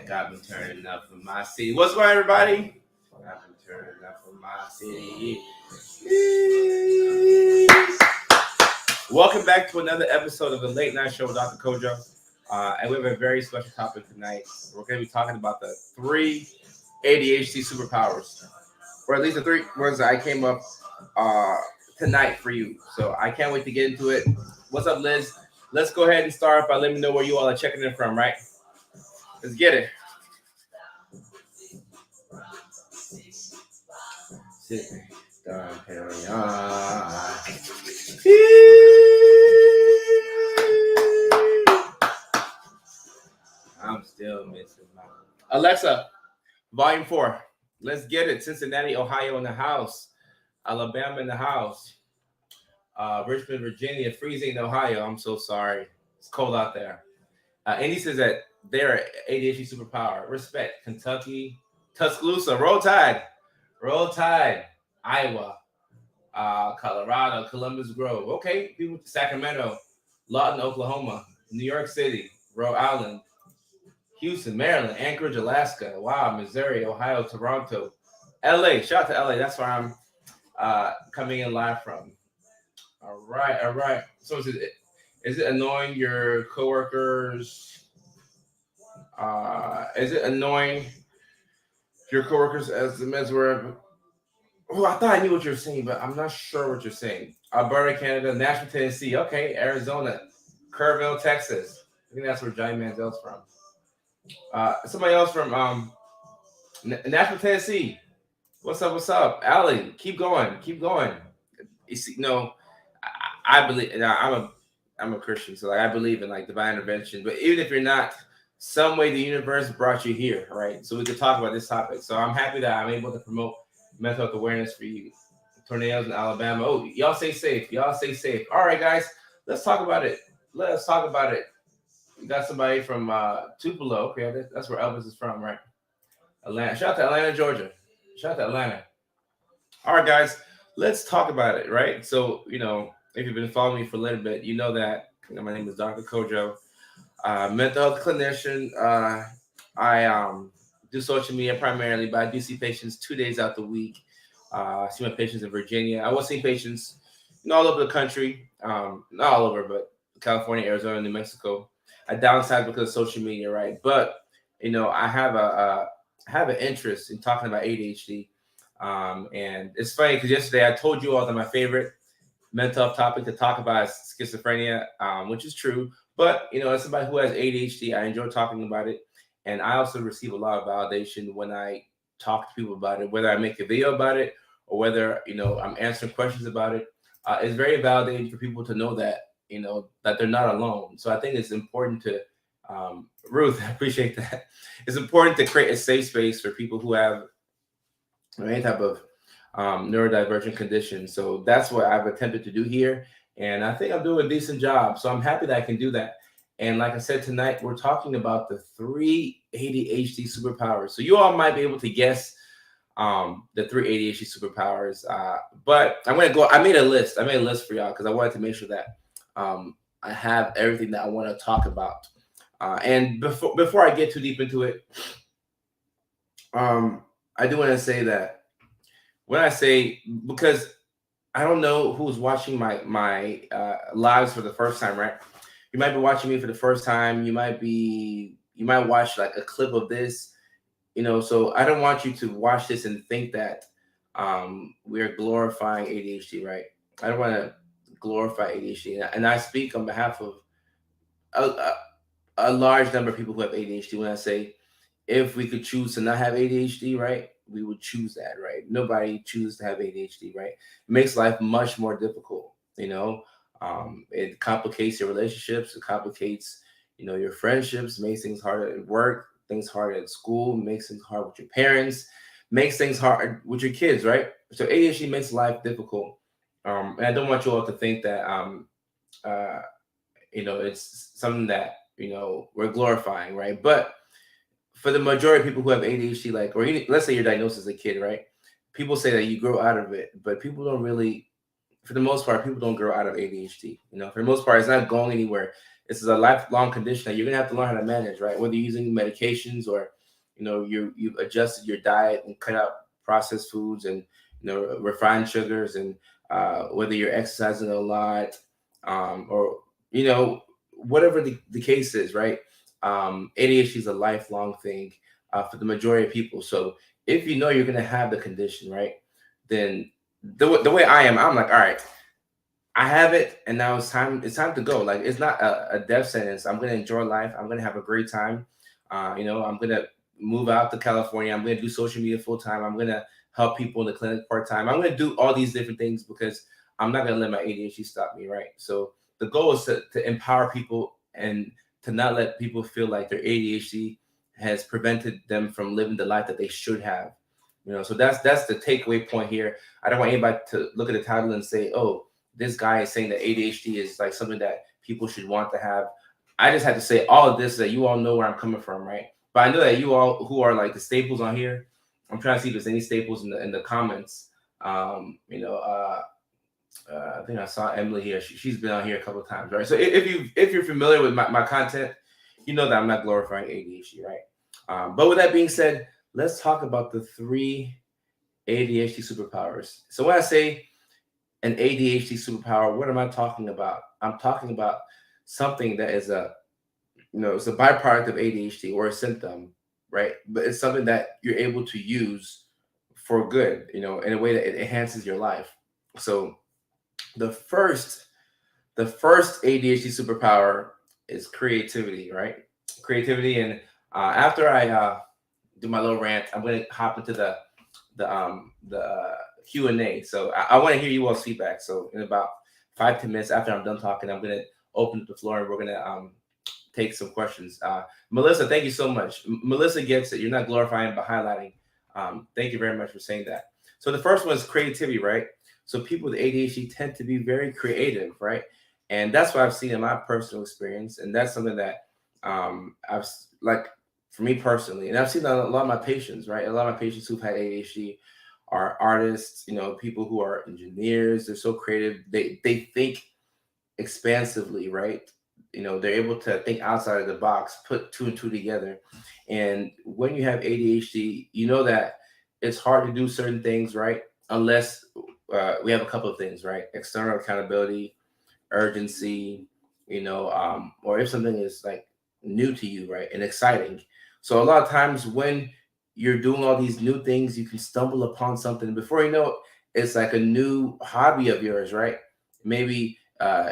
check. I've been turning up for my city. What's going on, everybody? I've been turning up for my city. Welcome back to another episode of the Late Night Show with Dr. Kojo. And we have a very special topic tonight. We're going to be talking about the 3 ADHD superpowers, or at least the 3 ones that I came up tonight for you. So I can't wait to get into it. What's up, Liz? Let's go ahead and start by letting me know where you all are checking in from, right? Let's get it. Sitting down, carry on. I'm still missing my Alexa, volume 4. Let's get it. Cincinnati, Ohio in the house. Alabama in the house. Richmond, Virginia, freezing in Ohio. I'm so sorry. It's cold out there. Andy says that they're ADHD superpower. Respect. Kentucky, Tuscaloosa, Roll Tide. Roll Tide. Iowa, Colorado, Columbus Grove. Okay, people. Sacramento, Lawton, Oklahoma, New York City, Rhode Island, Houston, Maryland, Anchorage, Alaska. Wow, Missouri, Ohio, Toronto, LA. Shout out to LA. That's where I'm coming in live from. All right. So is it annoying your coworkers? Is it annoying your coworkers as the meds were? Oh, I thought I knew what you were saying, but I'm not sure what you're saying. Alberta, Canada, Nashville, Tennessee. Okay, Arizona, Kerrville, Texas. I think that's where Johnny Manziel's from. Somebody else from Nashville, Tennessee. What's up? Allie, keep going. You see, no, I believe. I'm a Christian, so like I believe in like divine intervention. But even if you're not, some way the universe brought you here, right? So we could talk about this topic. So I'm happy that I'm able to promote mental health awareness for you. Tornadoes in Alabama. Oh, y'all stay safe. All right, guys, let's talk about it. We got somebody from Tupelo. Okay, that's where Elvis is from, right? Atlanta. Shout out to Atlanta, Georgia. All right, guys, let's talk about it, right? So, if you've been following me for a little bit, you know that my name is Dr. Kojo, mental health clinician. I do social media primarily, but I do see patients 2 days out the week. I see my patients in Virginia. I will see patients all over the country, not all over, but California, Arizona, New Mexico. I downsized because of social media, right? But I have an interest in talking about ADHD, and it's funny because yesterday I told you all that my favorite mental health topic to talk about is schizophrenia, which is true. But as somebody who has ADHD, I enjoy talking about it. And I also receive a lot of validation when I talk to people about it, whether I make a video about it or whether, I'm answering questions about it. It's very validating for people to know that, that they're not alone. So I think it's important to, Ruth, I appreciate that. It's important to create a safe space for people who have any type of neurodivergent condition. So that's what I've attempted to do here. And I think I'm doing a decent job. So I'm happy that I can do that. And like I said, tonight, we're talking about the 3 ADHD superpowers. So you all might be able to guess the 3 ADHD superpowers. But I'm going to go. I made a list for y'all because I wanted to make sure that I have everything that I want to talk about. And before I get too deep into it, I do want to say that when I say, because I don't know who's watching my lives for the first time, right? You might be watching me for the first time. You might watch like a clip of this, so I don't want you to watch this and think that we're glorifying ADHD, right? I don't want to glorify ADHD. And I speak on behalf of a large number of people who have ADHD when I say, if we could choose to not have ADHD, right, we would choose that, right? Nobody chooses to have ADHD, right? It makes life much more difficult, it complicates your relationships. It complicates, your friendships, makes things harder at work, things harder at school, makes things hard with your parents, makes things hard with your kids, right? So ADHD makes life difficult. And I don't want you all to think that, it's something that, we're glorifying, right? But for the majority of people who have ADHD, let's say you're diagnosed as a kid, right? People say that you grow out of it, but for the most part, people don't grow out of ADHD. For the most part, it's not going anywhere. this is a lifelong condition that you're gonna have to learn how to manage, right? Whether you're using medications or you've adjusted your diet and cut out processed foods and refined sugars, and whether you're exercising a lot, or whatever the case is, right? ADHD is a lifelong thing for the majority of people. So if you know you're gonna have the condition, right, then the way I am, I'm like, all right, I have it, and now it's time. It's time to go. Like, it's not a death sentence. I'm gonna enjoy life. I'm gonna have a great time. I'm gonna move out to California. I'm gonna do social media full time. I'm gonna help people in the clinic part time. I'm gonna do all these different things because I'm not gonna let my ADHD stop me, right? So the goal is to empower people and to not let people feel like their ADHD has prevented them from living the life that they should have. So that's the takeaway point here. I don't want anybody to look at the title and say, "Oh, this guy is saying that ADHD is like something that people should want to have." I just had to say all of this so that you all know where I'm coming from, right? But I know that you all who are like the staples on here, I'm trying to see if there's any staples in the comments. I think I saw Emily here. She's been on here a couple of times, right? So if you're familiar with my content, you know that I'm not glorifying ADHD, right? But with that being said, let's talk about the 3 ADHD superpowers. So when I say an ADHD superpower, what am I talking about? I'm talking about something that is it's a byproduct of ADHD or a symptom, right? But it's something that you're able to use for good, in a way that it enhances your life. So the first ADHD superpower is creativity, right? Creativity. And after I do my little rant, I'm going to hop into the Q&A. So I want to hear you all's feedback. So in about 5-10 minutes after I'm done talking, I'm going to open up the floor and we're going to take some questions. Melissa, thank you so much. Melissa gets it. You're not glorifying but highlighting. Thank you very much for saying that. So the first one is creativity, right? So people with ADHD tend to be very creative, right? And that's what I've seen in my personal experience. And that's something that I've, like, for me personally, and I've seen a lot of my patients, right? A lot of my patients who've had ADHD are artists, people who are engineers. They're so creative. They think expansively, right? They're able to think outside of the box, put 2 and 2 together. And when you have ADHD, you know that it's hard to do certain things, right? Unless we have a couple of things, right? External accountability, urgency, or if something is like new to you, right? And exciting. So a lot of times when you're doing all these new things, you can stumble upon something. Before you know it, it's like a new hobby of yours, right? Maybe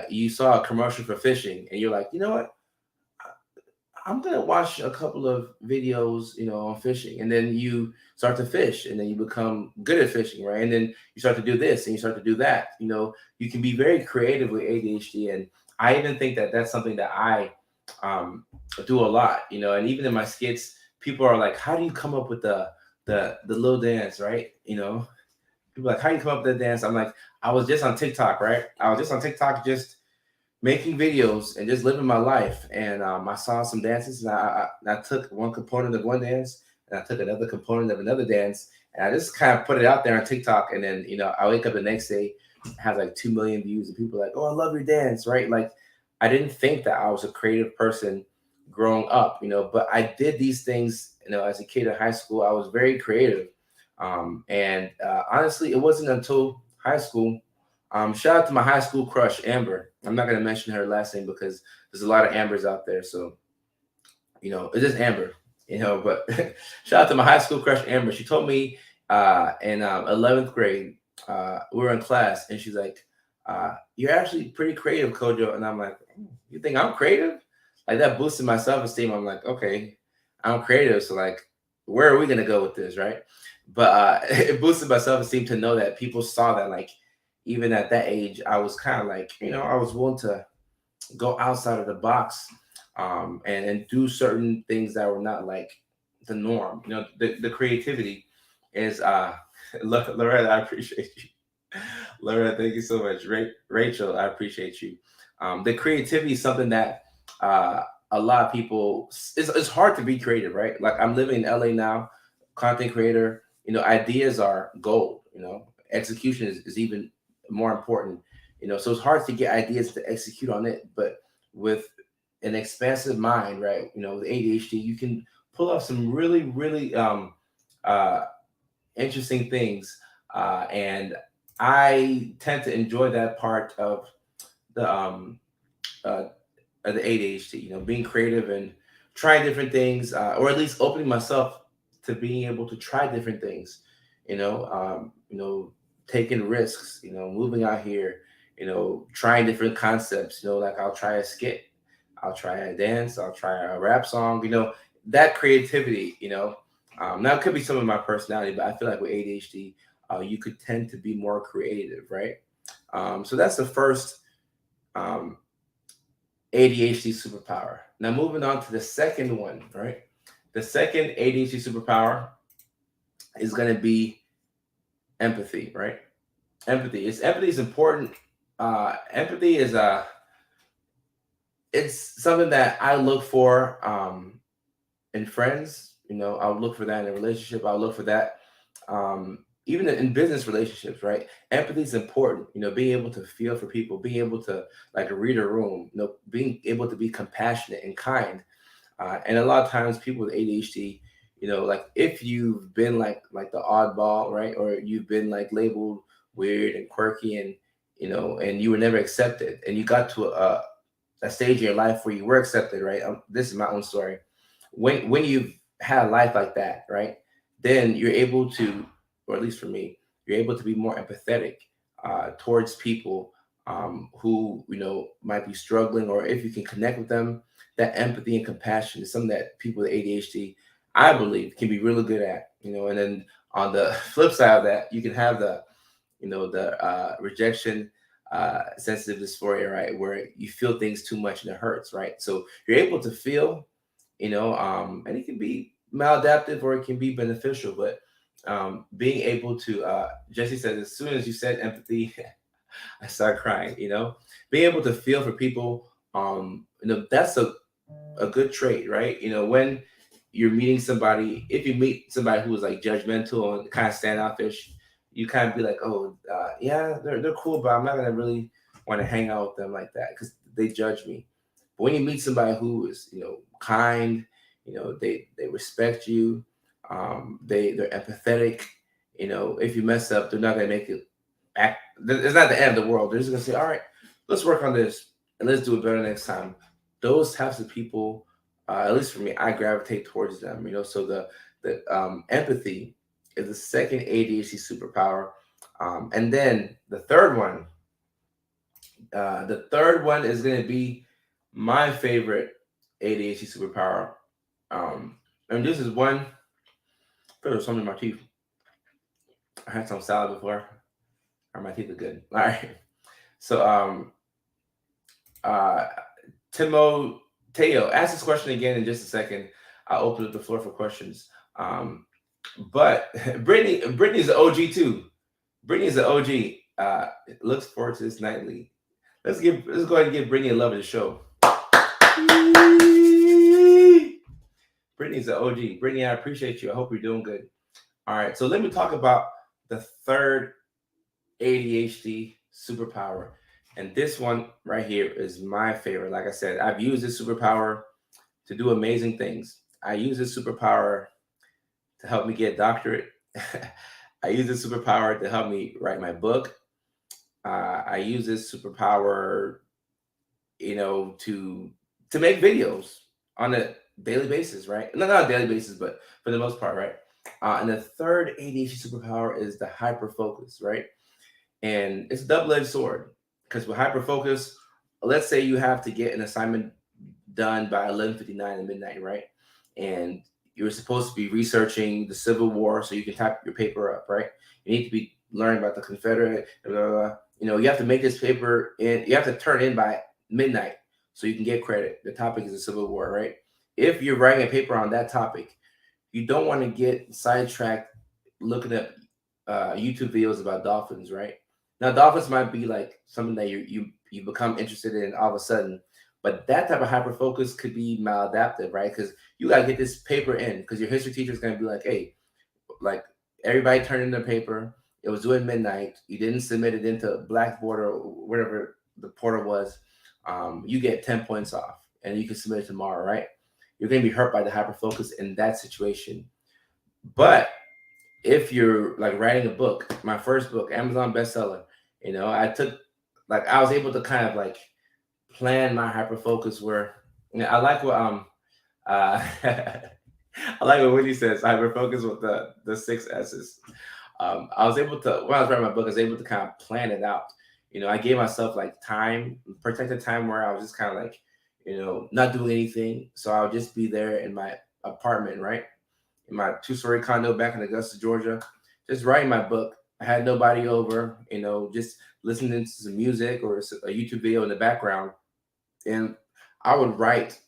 you saw a commercial for fishing and you're like, you know what? I'm gonna watch a couple of videos, on fishing, and then you start to fish, and then you become good at fishing, right? And then you start to do this, and you start to do that. You can be very creative with ADHD, and I even think that that's something that I do a lot, And even in my skits, people are like, "How do you come up with the little dance, right?" People are like, "How do you come up with that dance?" I'm like, I was just on TikTok, right? I was just on TikTok, just making videos and just living my life. And I saw some dances, and I took one component of one dance, and I took another component of another dance, and I just kind of put it out there on TikTok. And then, I wake up the next day, it has like 2 million views, and people are like, "Oh, I love your dance," right? Like, I didn't think that I was a creative person growing up, but I did these things, as a kid in high school. I was very creative. And honestly, it wasn't until high school. Shout out to my high school crush, Amber. I'm not going to mention her last name because there's a lot of Ambers out there. So, it's just Amber, but shout out to my high school crush, Amber. She told me in 11th grade, we were in class, and she's like, "You're actually pretty creative, Kojo." And I'm like, "You think I'm creative?" Like, that boosted my self-esteem. I'm like, okay, I'm creative. So, like, where are we going to go with this, right? But it boosted my self-esteem to know that people saw that, like, even at that age, I was kind of like, I was willing to go outside of the box, and do certain things that were not like the norm. The creativity is Loretta, I appreciate you. Loretta, thank you so much. Rachel, I appreciate you. The creativity is something that a lot of people, it's hard to be creative, right? Like, I'm living in LA now, content creator, ideas are gold, execution is even more important, so it's hard to get ideas to execute on it. But with an expansive mind, right? With ADHD, you can pull off some really, really uh, interesting things, and I tend to enjoy that part the uh, of the ADHD. Being creative and trying different things, or at least opening myself to being able to try different things. Taking risks. Moving out here. Trying different concepts. Like I'll try a skit, I'll try a dance, I'll try a rap song. That creativity. Now it could be some of my personality, but I feel like with ADHD, you could tend to be more creative, right? So that's the first um, ADHD superpower. Now moving on to the second one, right? The second ADHD superpower is going to be empathy, right? Empathy is important. Empathy is it's something that I look for in friends. I'll look for that in a relationship. I'll look for that even in business relationships, right? Empathy is important. Being able to feel for people, being able to like read a room, being able to be compassionate and kind. And a lot of times, people with ADHD, like if you've been like the oddball, right, or you've been like labeled weird and quirky, and you were never accepted, and you got to a stage in your life where you were accepted, right? This is my own story. When you've had a life like that, right, then you're able to, or at least for me, you're able to be more empathetic towards people who might be struggling, or if you can connect with them. That empathy and compassion is something that people with ADHD, I believe, can be really good at. And then on the flip side of that, you can have the rejection sensitive dysphoria, right, where you feel things too much and it hurts, right? So you're able to feel, and it can be maladaptive or it can be beneficial, but being able to, Jesse said, as soon as you said empathy, I started crying. Being able to feel for people, that's a good trait, right? When you're meeting somebody, if you meet somebody who is like judgmental and kind of standoffish, you kind of be like, oh, yeah, they're cool, but I'm not gonna really want to hang out with them like that because they judge me. But when you meet somebody who is, kind, they respect you, they're empathetic. If you mess up, they're not gonna make it act. It's not the end of the world. They're just gonna say, all right, let's work on this and let's do it better next time. Those types of people, at least for me, I gravitate towards them. So the empathy is the second ADHD superpower, and then the third one is going to be my favorite ADHD superpower. And this is one. There's something in my teeth. I had some salad before, or my teeth are good. All right. So uh, Timoteo, ask this question again in just a second. I'll open up the floor for questions. But Brittany's an OG too. Brittany's an OG. Looks forward to this nightly. Let's go ahead and give Brittany a love of the show. Brittany's an OG. Brittany, I appreciate you. I hope you're doing good. All right, so let me talk about the third ADHD superpower. And this one right here is my favorite. Like I said, I've used this superpower to do amazing things. I use this superpower to help me get a doctorate. I use this superpower to help me write my book. I use this superpower, to make videos on a daily basis, right? No, not a daily basis, but for the most part, right? And the third ADHD superpower is the hyper focus, right? And it's a double-edged sword because with hyper focus, let's say you have to get an assignment done by 11:59 at midnight, right? And you're supposed to be researching the Civil War so you can type your paper up, right? You need to be learning about the Confederate, blah, blah, blah. You have to make this paper in, you have to turn in by midnight so you can get credit. The topic is the Civil War, right? If you're writing a paper on that topic, you don't want to get sidetracked looking at YouTube videos about dolphins, right? Now, dolphins might be like something that you become interested in all of a sudden, but that type of hyper focus could be maladaptive, right? Because you gotta get this paper in because your history teacher is gonna be like, hey, like everybody turned in their paper. It was due at midnight. You didn't submit it into Blackboard or whatever the portal was. You get 10 points off. and you can submit it tomorrow, right? You're going to be hurt by the hyper focus in that situation. But if you're like writing a book, my first book, Amazon bestseller, I took, like, I was able to kind of like plan my hyper focus where, I like what I like what Whitney says, hyper focus with the six S's. I was able to, when I was writing my book, I was able to kind of plan it out. I gave myself like time, protected time, where I was just kind of like, not doing anything. So I would just be there in my apartment, right? In my two-story condo back in Augusta, Georgia, just writing my book. I had nobody over, just listening to some music or a YouTube video in the background. And I would write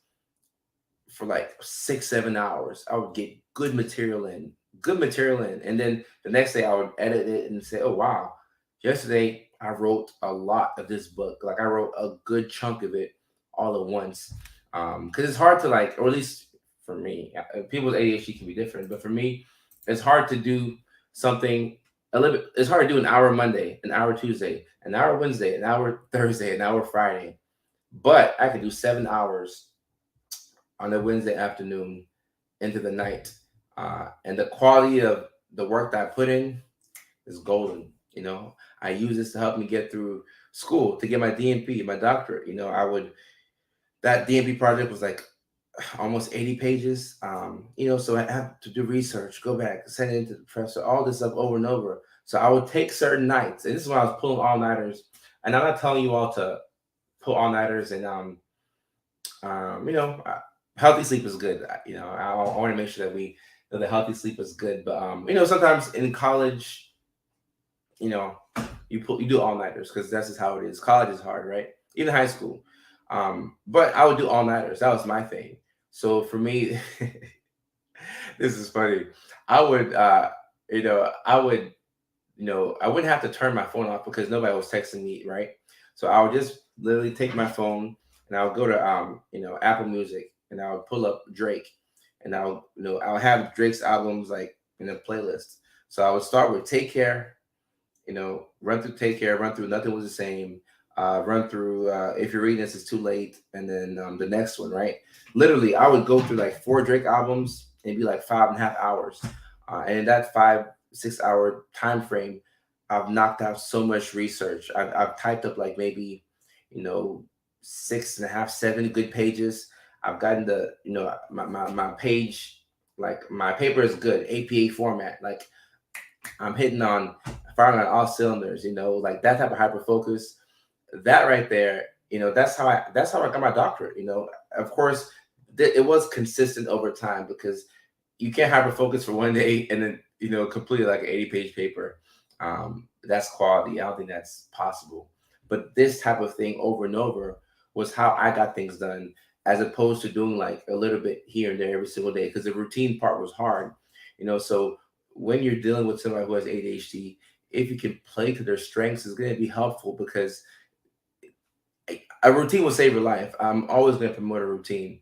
for like 6, 7 hours. I would get good material in. And then the next day I would edit it and say, oh, wow, yesterday I wrote a lot of this book. Like I wrote a good chunk of it all at once. Because it's hard to like, or at least for me, people's ADHD can be different, but for me, it's hard to do something a little bit. It's hard to do an hour Monday, an hour Tuesday, an hour Wednesday, an hour Thursday, an hour Friday. But I could do 7 hours on a Wednesday afternoon into the night. And the quality of the work that I put in is golden. I use this to help me get through school, to get my DNP, my doctorate. That DNP project was like almost 80 pages. So I have to do research, go back, send it into the professor, all this stuff over and over. So I would take certain nights, and this is when I was pulling all-nighters. And I'm not telling you all to pull all-nighters, and healthy sleep is good. I want to make sure that we know that healthy sleep is good. But sometimes in college, you do all-nighters because that's just how it is. College is hard, right? Even high school. But I would do all-nighters. That was my thing. So for me, this is funny. I would, I wouldn't have to turn my phone off because nobody was texting me, right? So I would just literally take my phone and I would go to, Apple Music, and I would pull up Drake, and I'll have Drake's albums like in a playlist. So I would start with Take Care, run through Take Care, run through Nothing Was the Same, run through If You're Reading This, It's Too Late, and then the next one, right? Literally, I would go through like 4 Drake albums and be like 5.5 hours. And in that 5-6 hour time frame, I've knocked out so much research. I've typed up like maybe, 6.5, 7 good pages. I've gotten my page, like my paper is good, APA format. Like I'm firing on all cylinders, like that type of hyper focus. That right there, that's how I got my doctorate. Of course, it was consistent over time because you can't hyper focus for one day and then complete like an 80-page paper. That's quality. I don't think that's possible. But this type of thing over and over was how I got things done, as opposed to doing like a little bit here and there every single day, because the routine part was hard. So when you're dealing with somebody who has ADHD, if you can play to their strengths, it's going to be helpful, because a routine will save your life. I'm always going to promote a routine,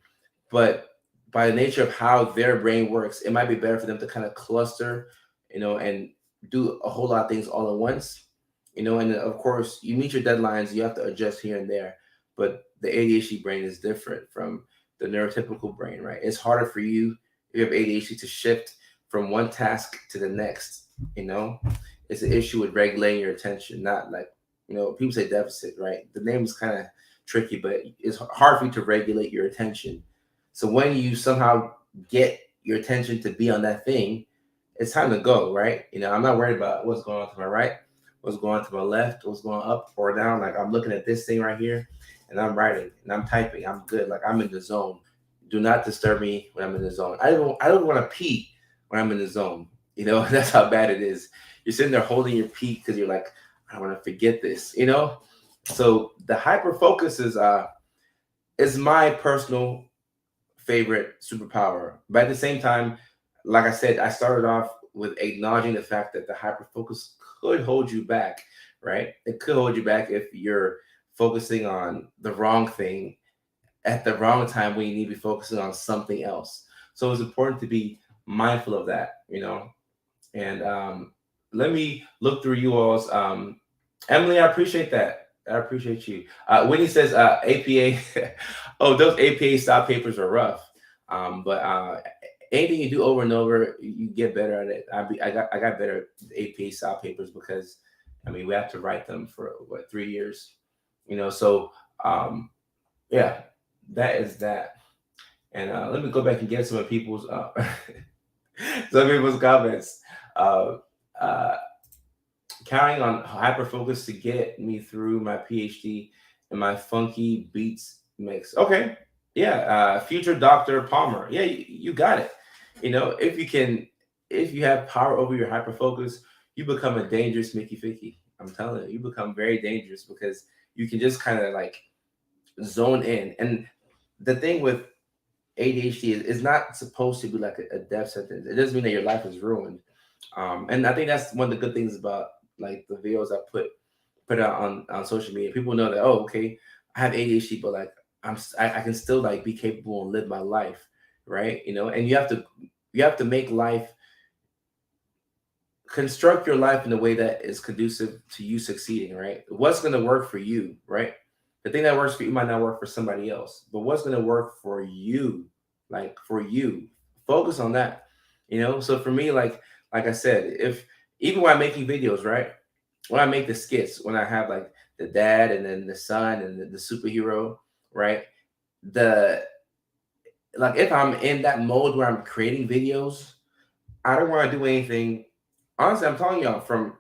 but by the nature of how their brain works, it might be better for them to kind of cluster, and do a whole lot of things all at once, and of course you meet your deadlines, you have to adjust here and there, but the ADHD brain is different from the neurotypical brain, right? It's harder for you, if you have ADHD, to shift from one task to the next. It's an issue with regulating your attention, not like, people say deficit, right? The name is kind of tricky, but it's hard for you to regulate your attention. So when you somehow get your attention to be on that thing, it's time to go, right? I'm not worried about what's going on to my right, what's going on to my left, what's going up or down. Like I'm looking at this thing right here, and I'm writing and I'm typing. I'm good. Like I'm in the zone. Do not disturb me when I'm in the zone. I don't want to pee when I'm in the zone. That's how bad it is. You're sitting there holding your pee because you're like, I don't want to forget this. So the hyper focus is my personal favorite superpower. But at the same time, like I said, I started off with acknowledging the fact that the hyperfocus could hold you back, right? It could hold you back if you're focusing on the wrong thing at the wrong time when you need to be focusing on something else. So it's important to be mindful of that, And let me look through you all's. Emily, I appreciate that. I appreciate you. Whitney says APA. Oh, those APA style papers are rough. But anything you do over and over, you get better at it. I got better at APA style papers because I mean we have to write them for what 3 years, So um, yeah, that is that. And let me go back and get some of people's some people's comments. Uh, uh, Counting on hyperfocus to get me through my PhD and my funky beats mix. Okay, yeah. Future Dr. Palmer. Yeah, you got it. If you have power over your hyperfocus, you become a dangerous Mickey Ficky. I'm telling you, you become very dangerous because you can just kind of like zone in. And the thing with ADHD is not supposed to be like a death sentence. It doesn't mean that your life is ruined. And I think that's one of the good things about like the videos I put out on social media. People know that, oh, okay, I have ADHD, but like I can still like be capable and live my life, right? And you have to make life, construct your life in a way that is conducive to you succeeding, right? What's going to work for you, right? The thing that works for you might not work for somebody else, but what's going to work for you, like for you, focus on that. So for me, like I said, if even when I'm making videos, right? When I make the skits, when I have like the dad and then the son and the superhero, right? The like if I'm in that mode where I'm creating videos, I don't want to do anything. Honestly, I'm telling y'all from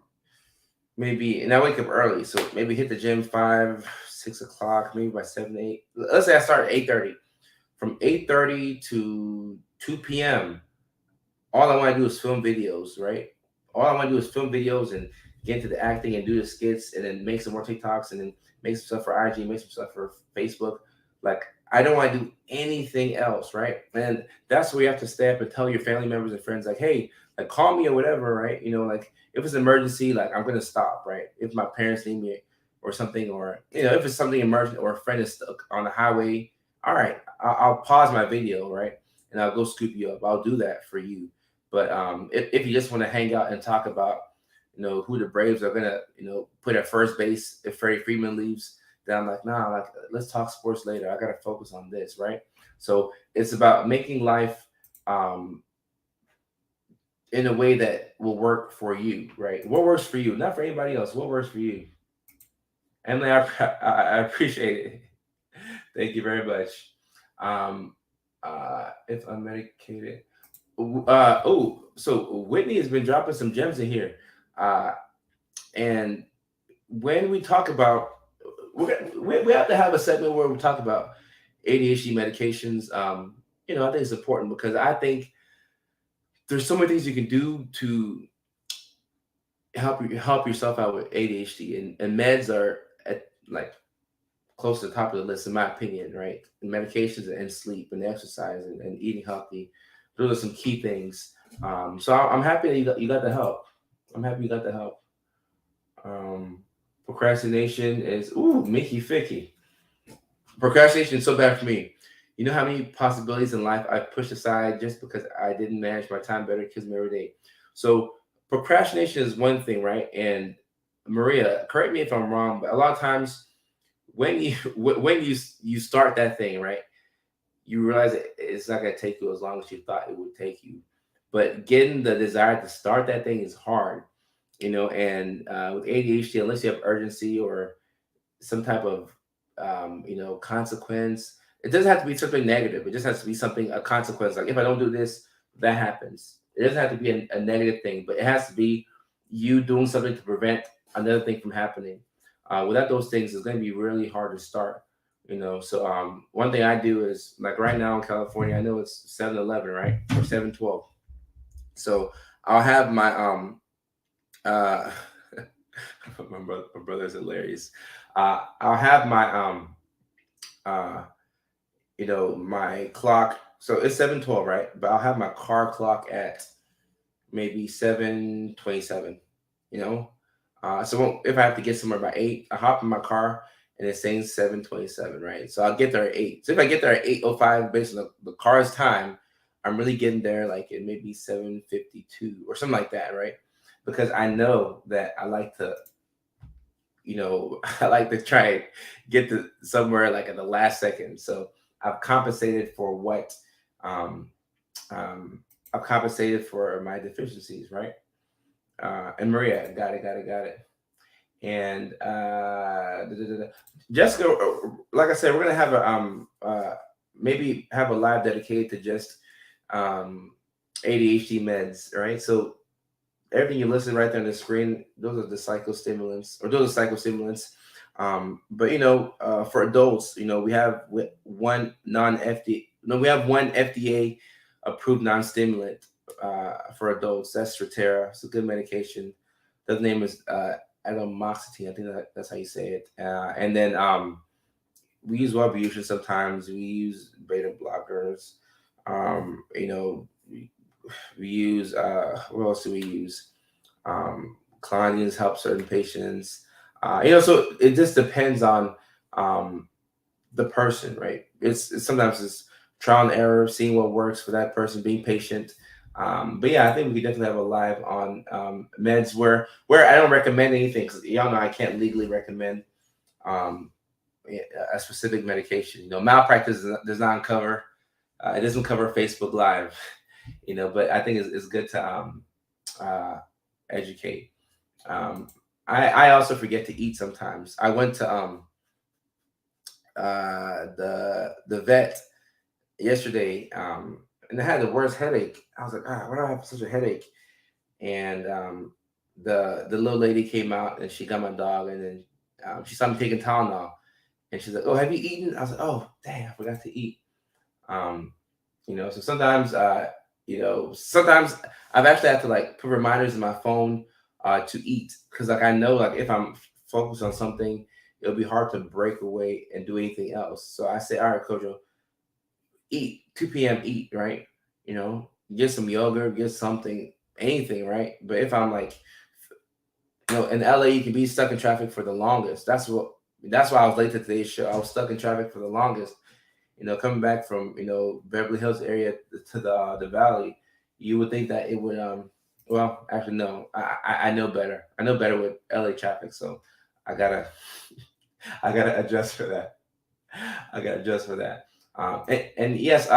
maybe, and I wake up early, so maybe hit the gym 5, 6 o'clock, maybe by 7, 8. Let's say I start at 8:30. From 8:30 to 2 p.m., all I want to do is film videos, right? All I want to do is film videos and get into the acting and do the skits and then make some more TikToks and then make some stuff for IG, make some stuff for Facebook. Like, I don't want to do anything else, right? And that's where you have to stay up and tell your family members and friends, like, hey, like, call me or whatever, right? Like, if it's an emergency, like, I'm going to stop, right? If my parents need me or something, or, if it's something emergent or a friend is stuck on the highway, all right, I'll pause my video, right? And I'll go scoop you up. I'll do that for you. But if you just want to hang out and talk about, who the Braves are gonna, put at first base if Freddie Freeman leaves, then I'm like, nah, like let's talk sports later. I gotta focus on this, right? So it's about making life in a way that will work for you, right? What works for you, not for anybody else. What works for you? Emily, I appreciate it. Thank you very much. If unmedicated. So Whitney has been dropping some gems in here. And when we talk about, we have to have a segment where we talk about ADHD medications. I think it's important because I think there's so many things you can do to help yourself out with ADHD, and meds are at like close to the top of the list in my opinion, right? And medications and sleep and exercise and eating healthy. Those are some key things. So I'm happy that you got the help. I'm happy you got the help. Procrastination is Mickey Ficky. Procrastination is so bad for me. You know how many possibilities in life I pushed aside just because I didn't manage my time better? It kills me every day. So procrastination is one thing, right? And Maria, correct me if I'm wrong, but a lot of times when you start that thing, right, you realize it's not going to take you as long as you thought it would take you. But getting the desire to start that thing is hard, and with ADHD, unless you have urgency or some type of, consequence, it doesn't have to be something negative. It just has to be something, a consequence. Like if I don't do this, that happens. It doesn't have to be a negative thing, but it has to be you doing something to prevent another thing from happening. Without those things, it's going to be really hard to start. So one thing I do is like right now in California, I know it's 7-11, right? Or 7-12. So I'll have my uh my brother's hilarious. I'll have my my clock. So it's 7:12, right? But I'll have my car clock at maybe 7:27. So if I have to get somewhere by 8, I hop in my car and it's saying 7:27, right? So I'll get there at 8. So if I get there at 8:05, based on the car's time, I'm really getting there like at maybe 7:52 or something like that, right? Because I know that I like to I like to try and get to somewhere like at the last second. So I've compensated for what um, um, I've compensated for my deficiencies, right? And Maria, got it. And Jessica, like I said, we're gonna have a maybe have a live dedicated to just um, ADHD meds, right? So everything you listen right there on the screen, those are the psychostimulants, or those are psychostimulants. But for adults, we have one non-FDA, no, we have one FDA approved non-stimulant for adults. That's Strattera. It's a good medication. The name is atomoxetine. I think that's how you say it. And then we use Wellbutrin sometimes. We use beta blockers. We use what else do we use? Clonidines help certain patients. So it just depends on um, the person, right? It's sometimes it's trial and error, seeing what works for that person, being patient. But yeah, I think we could definitely have a live on meds where I don't recommend anything, because y'all know I can't legally recommend um, a specific medication. Malpractice does not cover. It doesn't cover Facebook Live, but I think it's good to uh, educate. Um, I also forget to eat sometimes. I went to the vet yesterday, and I had the worst headache. I was like, why do I have such a headache? And the little lady came out and she got my dog, and then she saw me taking Tylenol, and she's like, "Oh, have you eaten?" I was like, "Oh, dang, I forgot to eat." Um, so sometimes I've actually had to like put reminders in my phone to eat, because like I know, like if I'm focused on something, it'll be hard to break away and do anything else. So I say, all right, Kojo, eat 2 p.m. Eat, right? Get some yogurt, get something, anything, right? But if I'm like, in LA, you can be stuck in traffic for the longest. That's why I was late to today's show. I was stuck in traffic for the longest. Coming back from Beverly Hills area to the valley, you would think that it would well, actually no, I know better. I know better with LA traffic, so I gotta I gotta adjust for that. I gotta adjust for that. And yes,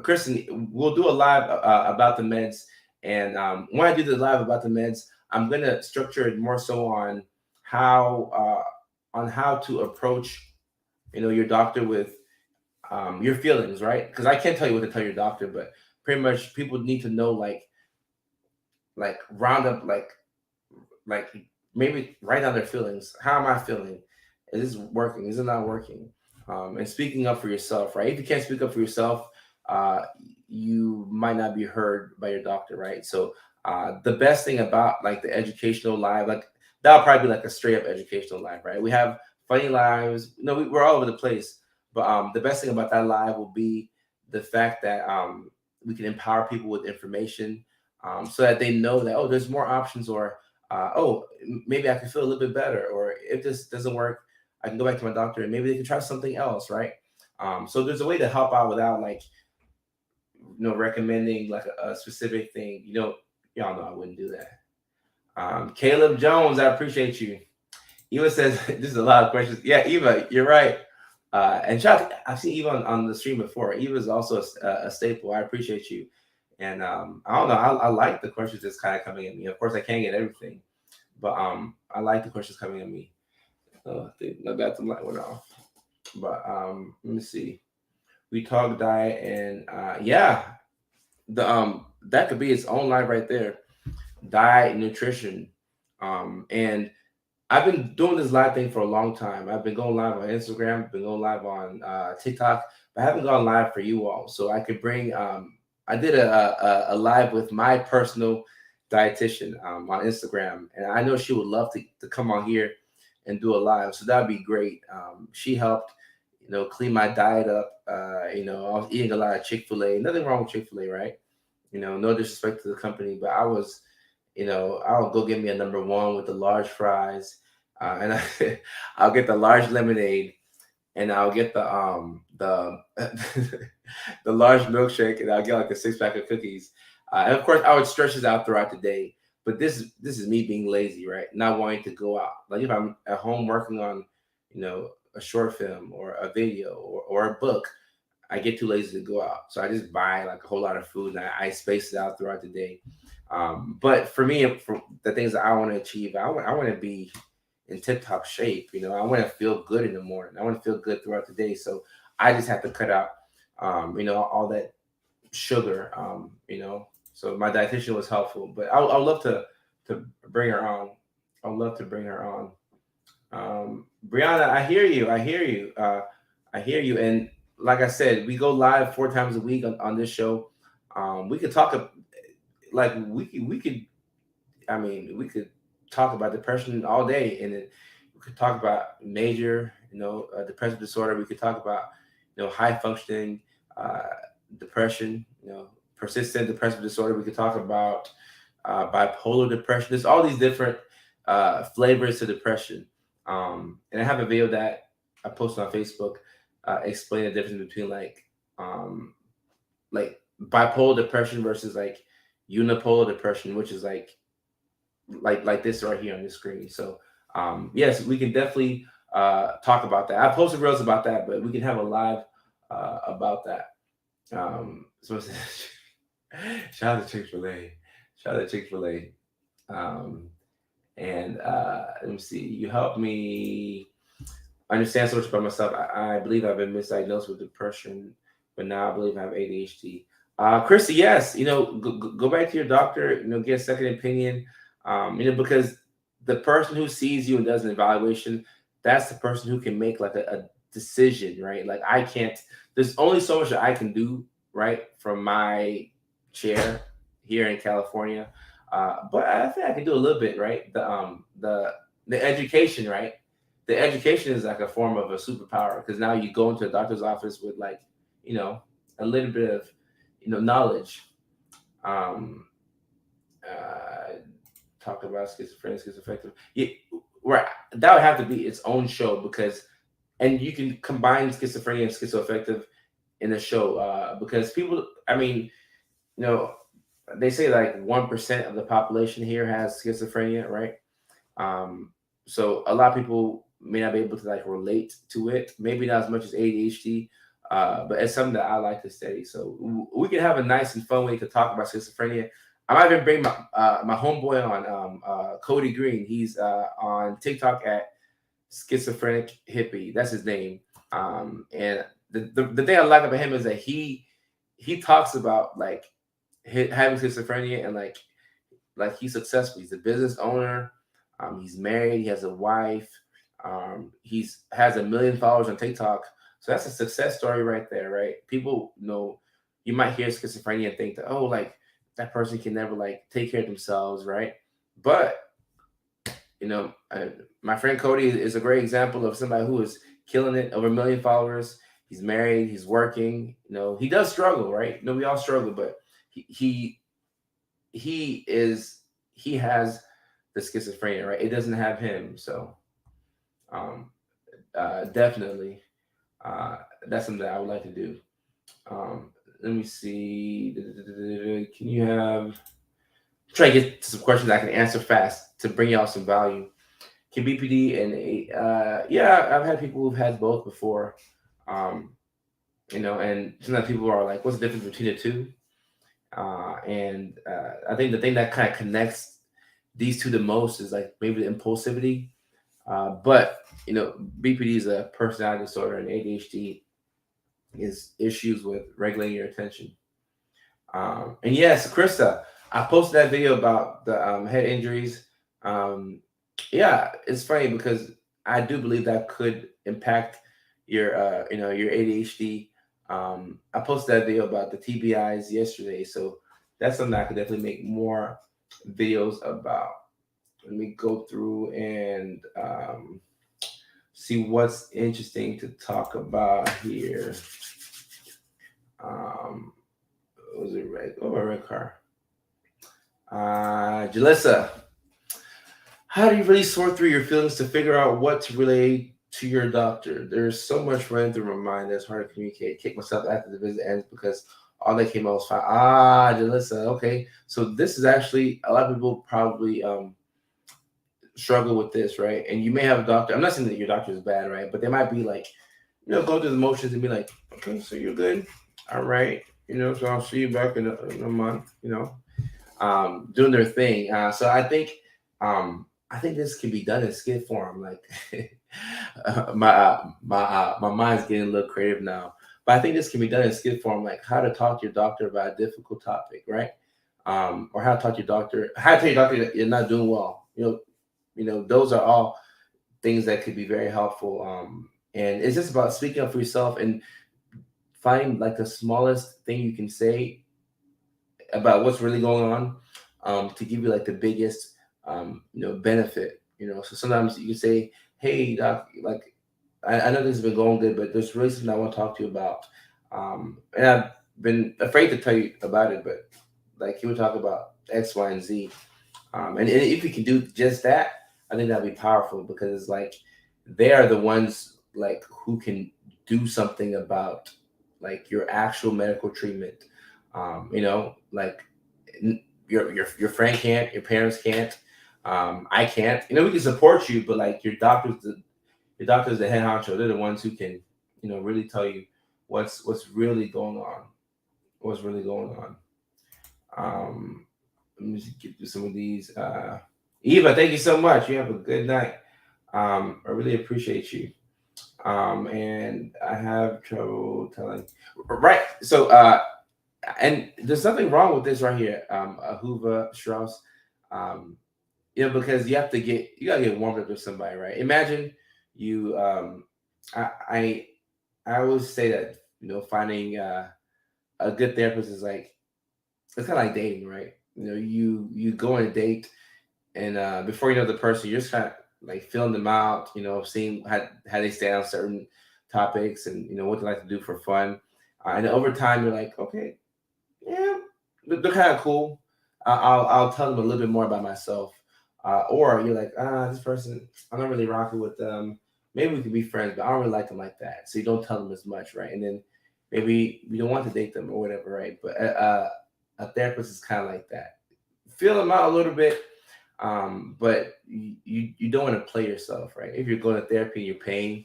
Kristen, we'll do a live about the meds. And when I do the live about the meds, I'm gonna structure it more so how on how to approach your doctor with your feelings, right? Because I can't tell you what to tell your doctor, but pretty much people need to know, like round up, like maybe write down their feelings. How am I feeling? Is this working? Is it not working? And speaking up for yourself, right? If you can't speak up for yourself, uh, you might not be heard by your doctor, right? So the best thing about like the educational live, like that'll probably be like a straight up educational live, right? We have funny lives. We're all over the place, but the best thing about that live will be the fact that we can empower people with information, so that they know that, oh, there's more options, or maybe I can feel a little bit better, or if this doesn't work, I can go back to my doctor and maybe they can try something else, right? So there's a way to help out without like recommending like a specific thing. Y'all know I wouldn't do that. Caleb Jones, I appreciate you. Eva says this is a lot of questions. Yeah, Eva, you're right. And shout, I've seen Eva on the stream before. Eva is also a staple. I appreciate you. And I don't know. I like the questions that's kind of coming at me. Of course, I can't get everything, but I like the questions coming at me. I think my bathroom light went off. But let me see. We talk diet, and yeah, the that could be its own live right there. Diet, nutrition, and I've been doing this live thing for a long time. I've been going live on Instagram, been going live on TikTok, but I haven't gone live for you all. So I could bring. I did a live with my personal dietitian on Instagram, and I know she would love to come on here and do a live. So that'd be great. She helped, clean my diet up. I was eating a lot of Chick-fil-A. Nothing wrong with Chick-fil-A, right? No disrespect to the company, but I'll go get me a number one with the large fries, and I'll get the large lemonade, and I'll get the the large milkshake, and I'll get like a 6 pack of cookies. And of course, I would stretch this out throughout the day. But this is me being lazy, right? Not wanting to go out. Like if I'm at home working on, a short film or a video or a book, I get too lazy to go out. So I just buy like a whole lot of food and I space it out throughout the day. But for me, for the things that I want to achieve, I want to be in tip top shape. I want to feel good in the morning. I want to feel good throughout the day. So I just have to cut out, all that sugar. So my dietitian was helpful, but I'd love to bring her on. I'd love to bring her on. Brianna, I hear you. I hear you. I hear you. And like I said, we go live 4 times a week on this show. We could talk like we could. I mean, we could talk about depression all day, and then we could talk about major, depressive disorder. We could talk about, high functioning uh, depression, persistent depressive disorder. We could talk about bipolar depression. There's all these different flavors to depression. And I have a video that I posted on Facebook explaining the difference between like bipolar depression versus like unipolar depression, which is like this right here on the screen. So yes, we can definitely talk about that. I posted reels about that, but we can have a live about that. So shout out to Chick-fil-A. Shout out to Chick-fil-A. And let me see. You helped me understand so much about myself. I believe I've been misdiagnosed with depression, but now I believe I have ADHD. Christy, yes, go back to your doctor, get a second opinion, because the person who sees you and does an evaluation, that's the person who can make like a decision, right? Like I can't, there's only so much that I can do, right, from my chair here in California. But I think I can do a little bit, right? The education, right? The education is like a form of a superpower because now you go into a doctor's office with like, a little bit of, knowledge. Um, Talk about schizophrenia, schizoaffective. Yeah, right. That would have to be its own show because, and you can combine schizophrenia and schizoaffective in the show because people, I mean, they say like 1% of the population here has schizophrenia, right? So a lot of people may not be able to like relate to it, maybe not as much as ADHD, but it's something that I like to study. So we can have a nice and fun way to talk about schizophrenia. I might even bring my homeboy on, Cody Green. He's on TikTok at Schizophrenic Hippie. That's his name. And the thing I like about him is that he talks about like having schizophrenia and like he's successful. He's a business owner. He's married. He has a wife. He's has 1 million followers on TikTok. So that's a success story right there, right? People know you might hear schizophrenia and think that, oh, like that person can never like take care of themselves, right? But my friend Cody is a great example of somebody who is killing it, over 1 million followers. He's married. He's working. He does struggle, right? We all struggle, but he has the schizophrenia, right? It doesn't have him. So definitely that's something that I would like to do. Let me see. Can you have try to get to some questions I can answer fast to bring y'all some value? Can BPD and yeah, I've had people who've had both before. And sometimes people are like, what's the difference between the two? And I think the thing that kind of connects these two the most is like maybe the impulsivity. But BPD is a personality disorder, and ADHD is issues with regulating your attention. And yes, Krista, I posted that video about the head injuries. Yeah, it's funny because I do believe that could impact your your ADHD. I posted that video about the TBIs yesterday, so that's something I could definitely make more videos about. Let me go through and see what's interesting to talk about here. Was it red? Oh, a red car. Jalissa, how do you really sort through your feelings to figure out what to relay to your doctor? There's so much running through my mind that's hard to communicate. Kick myself after the visit ends because all that came out was fine. Ah, Jalissa, okay. So this is actually a lot of people probably struggle with this, right? And you may have a doctor. I'm not saying that your doctor is bad, right? But they might be like, go through the motions and be like, okay, so you're good, all right, so I'll see you back in a month, doing their thing. So I think this can be done in skit form. Like my mind's getting a little creative now, but I think this can be done in skit form, like how to talk to your doctor about a difficult topic, right? Or how to talk to your doctor, how to tell your doctor that you're not doing well. Those are all things that could be very helpful. And it's just about speaking up for yourself and find like the smallest thing you can say about what's really going on, to give you like the biggest benefit. So sometimes you can say, hey doc, like I know this has been going good, but there's really something I want to talk to you about. And I've been afraid to tell you about it, but like you would talk about X, Y, and Z. And if you can do just that, I think that'd be powerful, because it's like they are the ones like who can do something about like your actual medical treatment. Like your friend can't, your parents can't, I can't. We can support you, but like your doctor's the head honcho. They're the ones who can, really tell you what's really going on, what's really going on. Let me just get through some of these. Eva, thank you so much. You have a good night. I really appreciate you. And I have trouble telling. Right. So, and there's nothing wrong with this right here. Ahuva Strauss. Um, because you gotta get warmed up with somebody, right? Imagine you. I, I I always say that finding a good therapist is like, it's kind of like dating, right? You go on a date, and before you know the person, you're just kind of like feeling them out, seeing how they stand on certain topics, and what they like to do for fun. And then over time, you're like, okay, yeah, they're kind of cool. I'll tell them a little bit more about myself. Or you're like, this person, I'm not really rocking with them. Maybe we could be friends, but I don't really like them like that. So you don't tell them as much, right? And then maybe you don't want to date them or whatever, right? But a therapist is kind of like that. Feel them out a little bit, but you don't want to play yourself, right? If you're going to therapy and you're paying,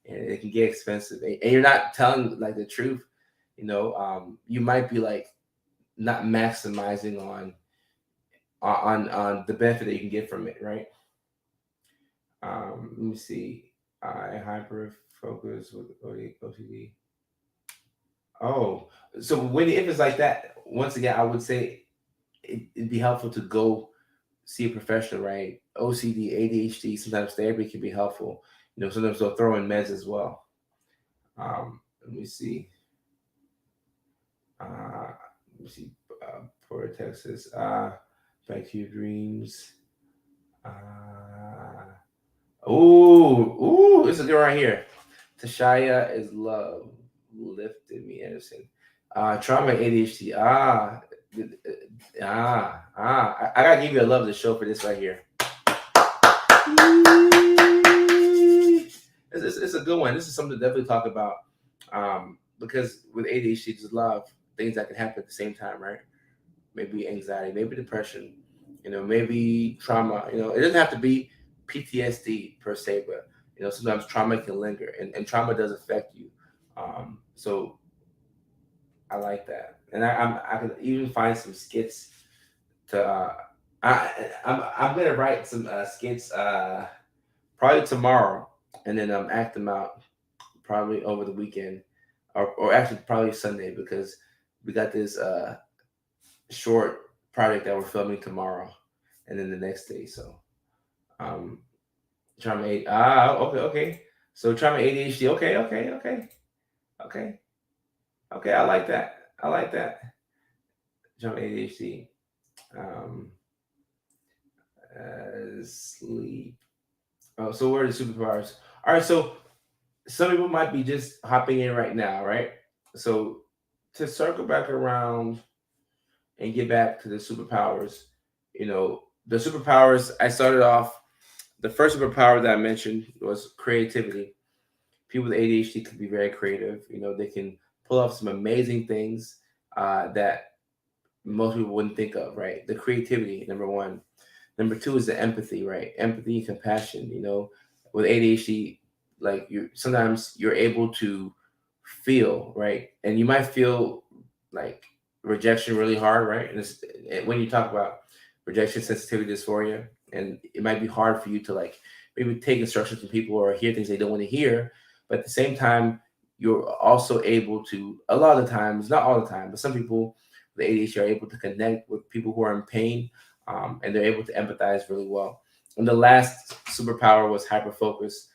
and it can get expensive, and you're not telling like the truth, you might be like not maximizing on the benefit that you can get from it, right? Let me see. I hyper focus with OCD. Oh, so if it's like that, once again, I would say it'd be helpful to go see a professional, right? OCD, ADHD, sometimes therapy can be helpful. Sometimes they'll throw in meds as well. Let me see. Let me see. Port Texas. Back to your dreams. This is good right here. Tashaya is love. Lifted me, Anderson. Trauma, ADHD. I gotta give you a love of the show for this right here. It's a good one. This is something to definitely talk about. Because with ADHD, there's a lot of things that can happen at the same time, right? Maybe anxiety, maybe depression, maybe trauma. It doesn't have to be PTSD per se, but sometimes trauma can linger, and trauma does affect you. So I like that, and I can even find some skits to. I'm gonna write some skits probably tomorrow, and then act them out probably over the weekend, or actually probably Sunday, because we got this short project that we're filming tomorrow, and then the next day. So um trauma okay. So trauma ADHD. Okay. I like that. Trauma ADHD. Um Sleep. Oh, so what are the superpowers? All right, so some people might be just hopping in right now, right? So to circle back around and get back to the superpowers, the superpowers, I started off, the first superpower that I mentioned was creativity. People with ADHD can be very creative. They can pull off some amazing things. that most people wouldn't think of, right? The creativity, number one. Number two is the empathy, right? Empathy and compassion. With ADHD, like you sometimes you're able to feel, right? And you might feel like rejection really hard, right? When you talk about rejection sensitivity dysphoria, and it might be hard for you to like maybe take instructions from people or hear things they don't want to hear, but at the same time, you're also able to, a lot of the times, not all the time, but some people with ADHD are able to connect with people who are in pain, and they're able to empathize really well. And the last superpower was hyper focus,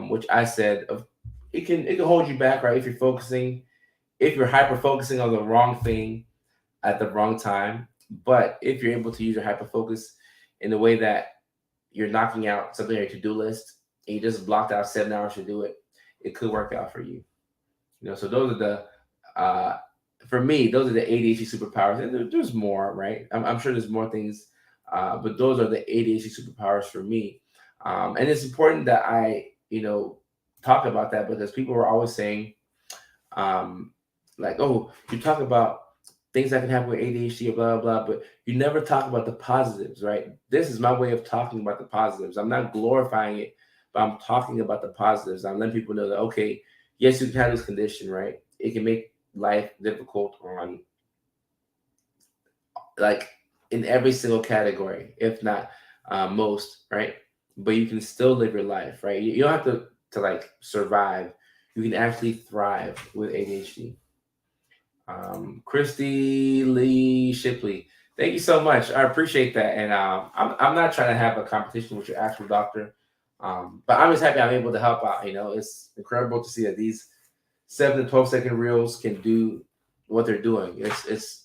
which I said it can hold you back, right? If you're hyper focusing on the wrong thing at the wrong time, but if you're able to use your hyper focus in a way that you're knocking out something on your to do list and you just blocked out 7 hours to do it, it could work out for you. So those are for me, those are the ADHD superpowers. And there's more, right? I'm sure there's more things, but those are the ADHD superpowers for me. And it's important that I, talk about that because people are always saying, um, like, oh, you talk about things that can happen with ADHD or blah, blah, blah, but you never talk about the positives, right? This is my way of talking about the positives. I'm not glorifying it, but I'm talking about the positives. I'm letting people know that, okay, yes, you can have this condition, right? It can make life difficult on, like, in every single category, if not most, right? But you can still live your life, right? You don't have to like survive. You can actually thrive with ADHD. Christy Lee Shipley, thank you so much. I appreciate that. And I'm not trying to have a competition with your actual doctor, but I'm just happy I'm able to help out. It's incredible to see that these 7 to 12 second reels can do what they're doing. It's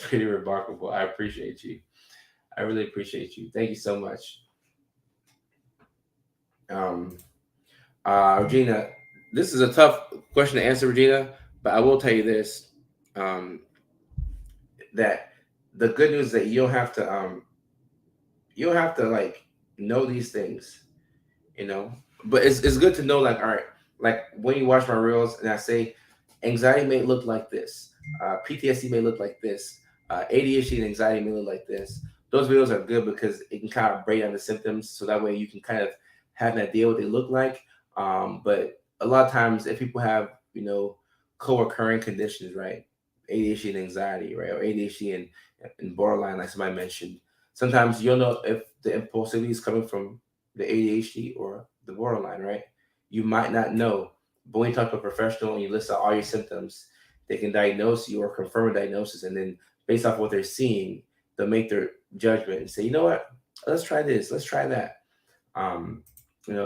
pretty remarkable. I appreciate you. I really appreciate you. Thank you so much. Um, Regina, this is a tough question to answer, Regina, but I will tell you this: um, that the good news is that you don't have to like know these things, you know. But it's good to know, like, all right, like when you watch my reels and I say anxiety may look like this, PTSD may look like this, ADHD and anxiety may look like this. Those videos are good because it can kind of break down the symptoms, so that way you can kind of have an idea what they look like. But a lot of times, if people have co-occurring conditions, right, ADHD and anxiety, right, or ADHD and borderline, like somebody mentioned, sometimes you'll know if the impulsivity is coming from the ADHD or the borderline, right? You might not know, but when you talk to a professional and you list out all your symptoms, they can diagnose you or confirm a diagnosis, and then based off what they're seeing, they'll make their judgment and say, you know what, let's try this, let's try that.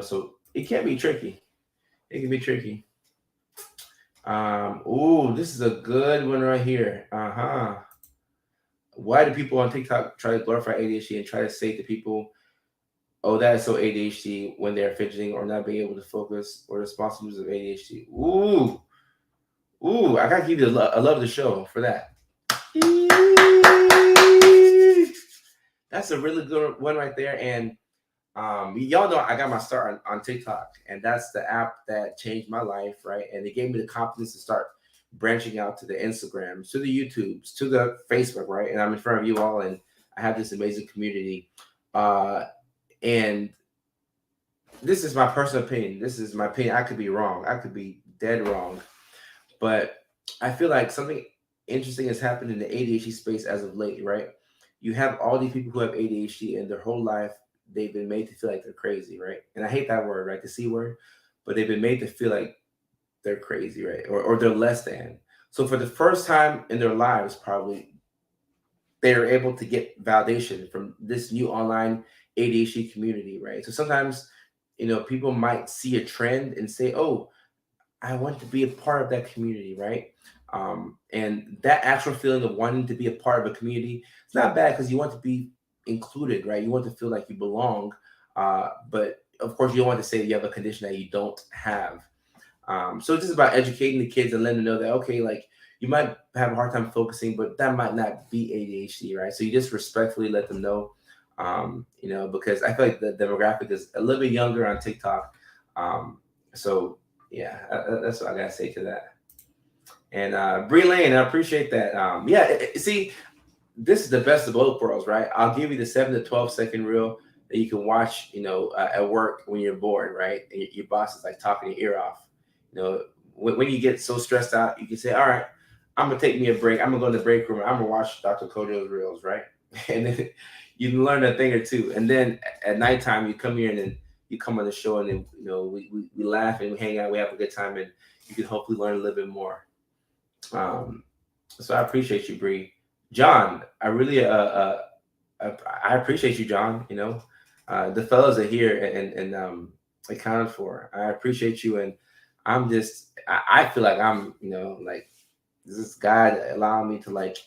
So it can be tricky. It can be tricky. This is a good one right here. Why do people on TikTok try to glorify ADHD and try to say to people, oh, that is so ADHD when they're fidgeting or not being able to focus or responsibilities of ADHD? I gotta give you I love the show for that. That's a really good one right there. And y'all know I got my start on TikTok, and that's the app that changed my life, right? And it gave me the confidence to start branching out to the Instagrams, to the YouTubes, to the Facebook, right? And I'm in front of you all, and I have this amazing community. And this is my personal opinion. This is my opinion. I could be wrong. I could be dead wrong. But I feel like something interesting has happened in the ADHD space as of late, right? You have all these people who have ADHD, and their whole life they've been made to feel like they're crazy, right? And I hate that word, right? The C word, but they've been made to feel like they're crazy, right? Or they're less than. So for the first time in their lives, probably they are able to get validation from this new online ADHD community, right? So sometimes, people might see a trend and say, oh, I want to be a part of that community, right? And that actual feeling of wanting to be a part of a community, it's not bad because you want to be included, right? You want to feel like you belong. But of course, you don't want to say you have a condition that you don't have. So it's just about educating the kids and letting them know that, okay, like you might have a hard time focusing, but that might not be ADHD, right? So you just respectfully let them know, because I feel like the demographic is a little bit younger on TikTok. So yeah, that's what I gotta say to that. And Bree Lane, I appreciate that. Yeah, see, this is the best of both worlds, right? I'll give you the 7 to 12 second reel that you can watch, at work when you're bored, right? And your boss is like talking your ear off. You know, when you get so stressed out, you can say, "All right, I'm gonna take me a break. I'm gonna go in the break room. I'm gonna watch Dr. Kojo's reels, right?" And then you can learn a thing or two. And then at nighttime, you come here and then you come on the show, and then we laugh and we hang out, we have a good time, and you can hopefully learn a little bit more. Um, so I appreciate you, Bree. John, I appreciate you, John. The fellows are here and accounted for. I appreciate you, and I feel like I'm like this God allowing me to like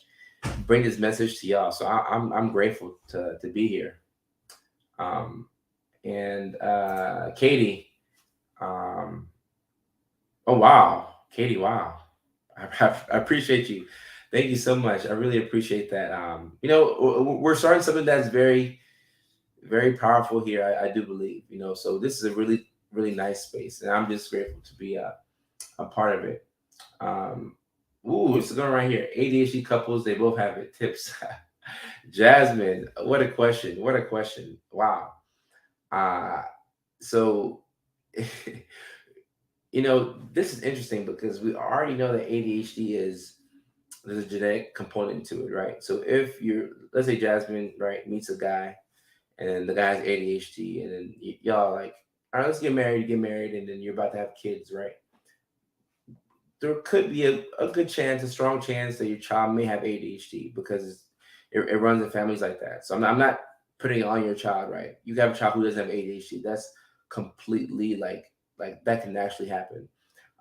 bring this message to y'all. So I'm grateful to be here. Um, and Katie, um, oh wow, Katie, wow, I appreciate you. Thank you so much. I really appreciate that. We're starting something that's very, very powerful here. I do believe, so this is a really, really nice space, and I'm just grateful to be a part of it. Um, ooh, it's going right here. ADHD couples, they both have it. Tips. Jasmine, what a question. What a question. Wow. Uh, so, this is interesting because we already know that ADHD there's a genetic component to it, right? So if let's say Jasmine, right, meets a guy and the guy has ADHD, and then y'all like, all right, let's get married, you get married, and then you're about to have kids, right? There could be a good chance, a strong chance that your child may have ADHD because it runs in families like that. So I'm not putting it on your child, right? You have a child who doesn't have ADHD. That's completely like that can actually happen.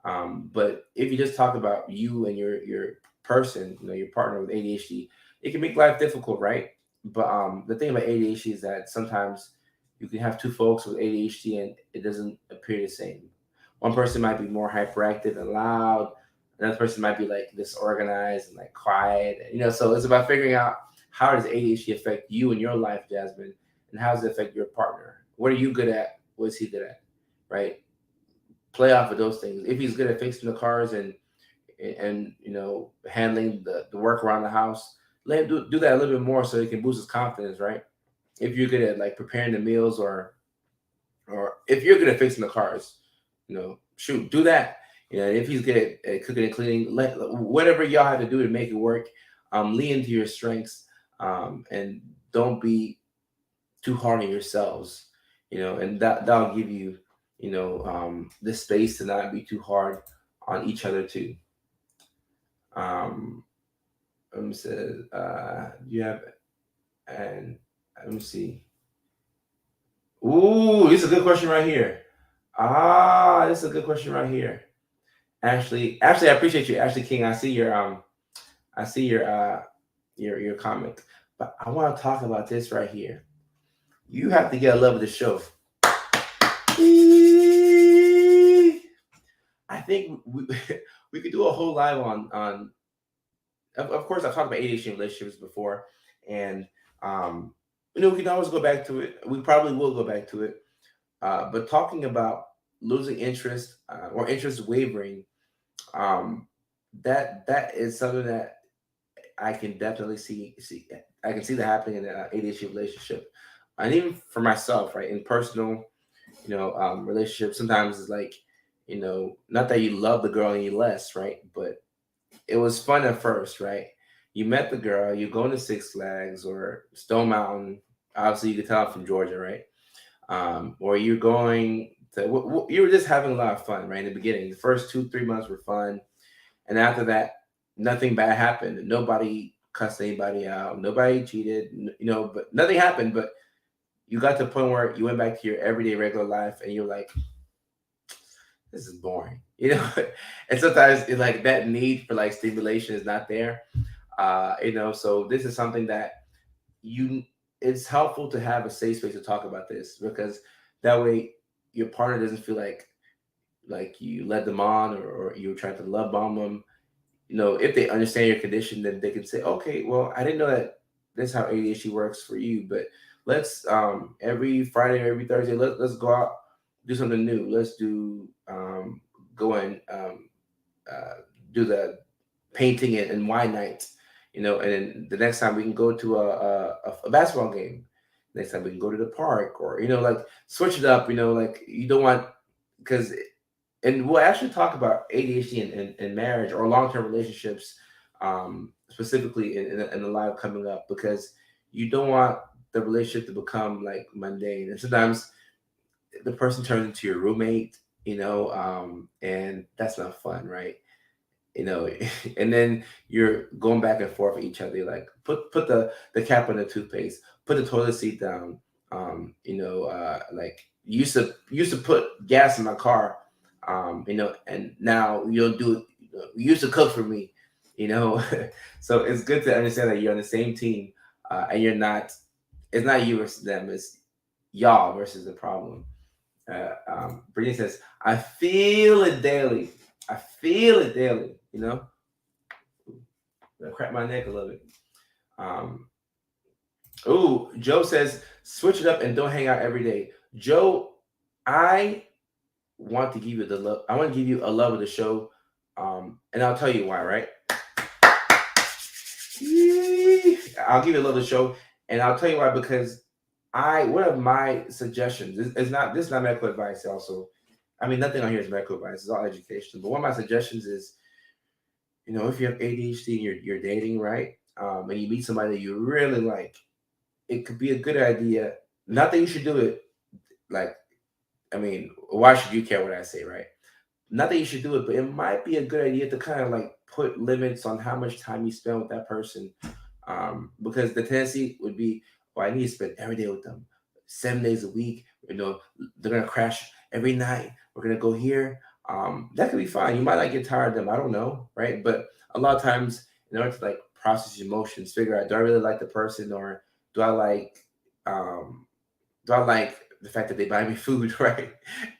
But if you just talk about you and your person, your partner with ADHD, it can make life difficult, right? But the thing about ADHD is that sometimes you can have two folks with ADHD and it doesn't appear the same. One person might be more hyperactive and loud. Another person might be like disorganized and like quiet. So it's about figuring out how does ADHD affect you in your life, Jasmine, and how does it affect your partner? What are you good at? What is he good at? Right? Play off of those things. If he's good at fixing the cars and handling the work around the house, let him do that a little bit more so he can boost his confidence, right? If you're good at like preparing the meals or if you're good at fixing the cars, shoot, do that. If he's good at cooking and cleaning, whatever y'all have to do to make it work, lean into your strengths, and don't be too hard on yourselves, and that'll give you, the space to not be too hard on each other too. Um, let me say, you have, and let me see. Ooh, this is a good question right here. This is a good question right here. Ashley, I appreciate you, Ashley King. I see your comment, but I want to talk about this right here. You have to get a love of the show. I think we could do a whole live on. Of course, I've talked about ADHD relationships before, and we can always go back to it. We probably will go back to it, but talking about losing interest or interest wavering, um, that is something that I can definitely see. I can see that happening in an ADHD relationship, and even for myself, right, in personal, relationships. Sometimes it's like, not that you love the girl any less, right, but it was fun at first, right? You met the girl, you go to Six Flags or Stone Mountain. Obviously, you could tell I'm from Georgia, right? Or you're going to, you were just having a lot of fun, right? In the beginning, the first 2, 3 months were fun. And after that, nothing bad happened. Nobody cussed anybody out. Nobody cheated, but nothing happened. But you got to the point where you went back to your everyday regular life and you're like, this is boring, and sometimes it's like that need for like stimulation is not there. So this is something that you it's helpful to have a safe space to talk about this because that way your partner doesn't feel like you led them on or you're trying to love bomb them. If they understand your condition, then they can say, okay, well, I didn't know that this is how ADHD works for you, but let's every Friday or every Thursday, let's go out, do something new. Let's do go and do the painting and wine night, and then the next time we can go to a basketball game. Next time we can go to the park, or like switch it up. Like you don't want because and we'll actually talk about ADHD and marriage or long term relationships, specifically in the live coming up, because you don't want the relationship to become like mundane, and sometimes the person turns into your roommate, and that's not fun, right? you know and then you're going back and forth with each other. You're like, put the cap on the toothpaste, put the toilet seat down. Like used to put gas in my car, and now you don't do it. You used to cook for me, you know so it's good to understand that you're on the same team, and you're not. It's not you versus them, it's y'all versus the problem. Brittany says, I feel it daily. I feel it daily. I crack my neck a little bit. Um, Joe says, switch it up and don't hang out every day. Joe, I want to give you the love. I want to give you a love of the show. And I'll tell you why, right? I'll give you a love of the show, and I'll tell you why, because one of my suggestions is not, this is not medical advice. Also, I mean, nothing on here is medical advice. It's all education. But one of my suggestions is, if you have ADHD and you're dating, right? And you meet somebody that you really like, it could be a good idea. Not that you should do it. Like, I mean, why should you care what I say, right? Not that you should do it, but it might be a good idea to kind of like put limits on how much time you spend with that person. Because the tendency would be, I need to spend every day with them, 7 days a week. They're gonna crash every night. We're gonna go here. That could be fine. You might not get tired of them. I don't know, right? But a lot of times, in order to like process your emotions, figure out, do I really like the person, or do I like um, do I like the fact that they buy me food, right?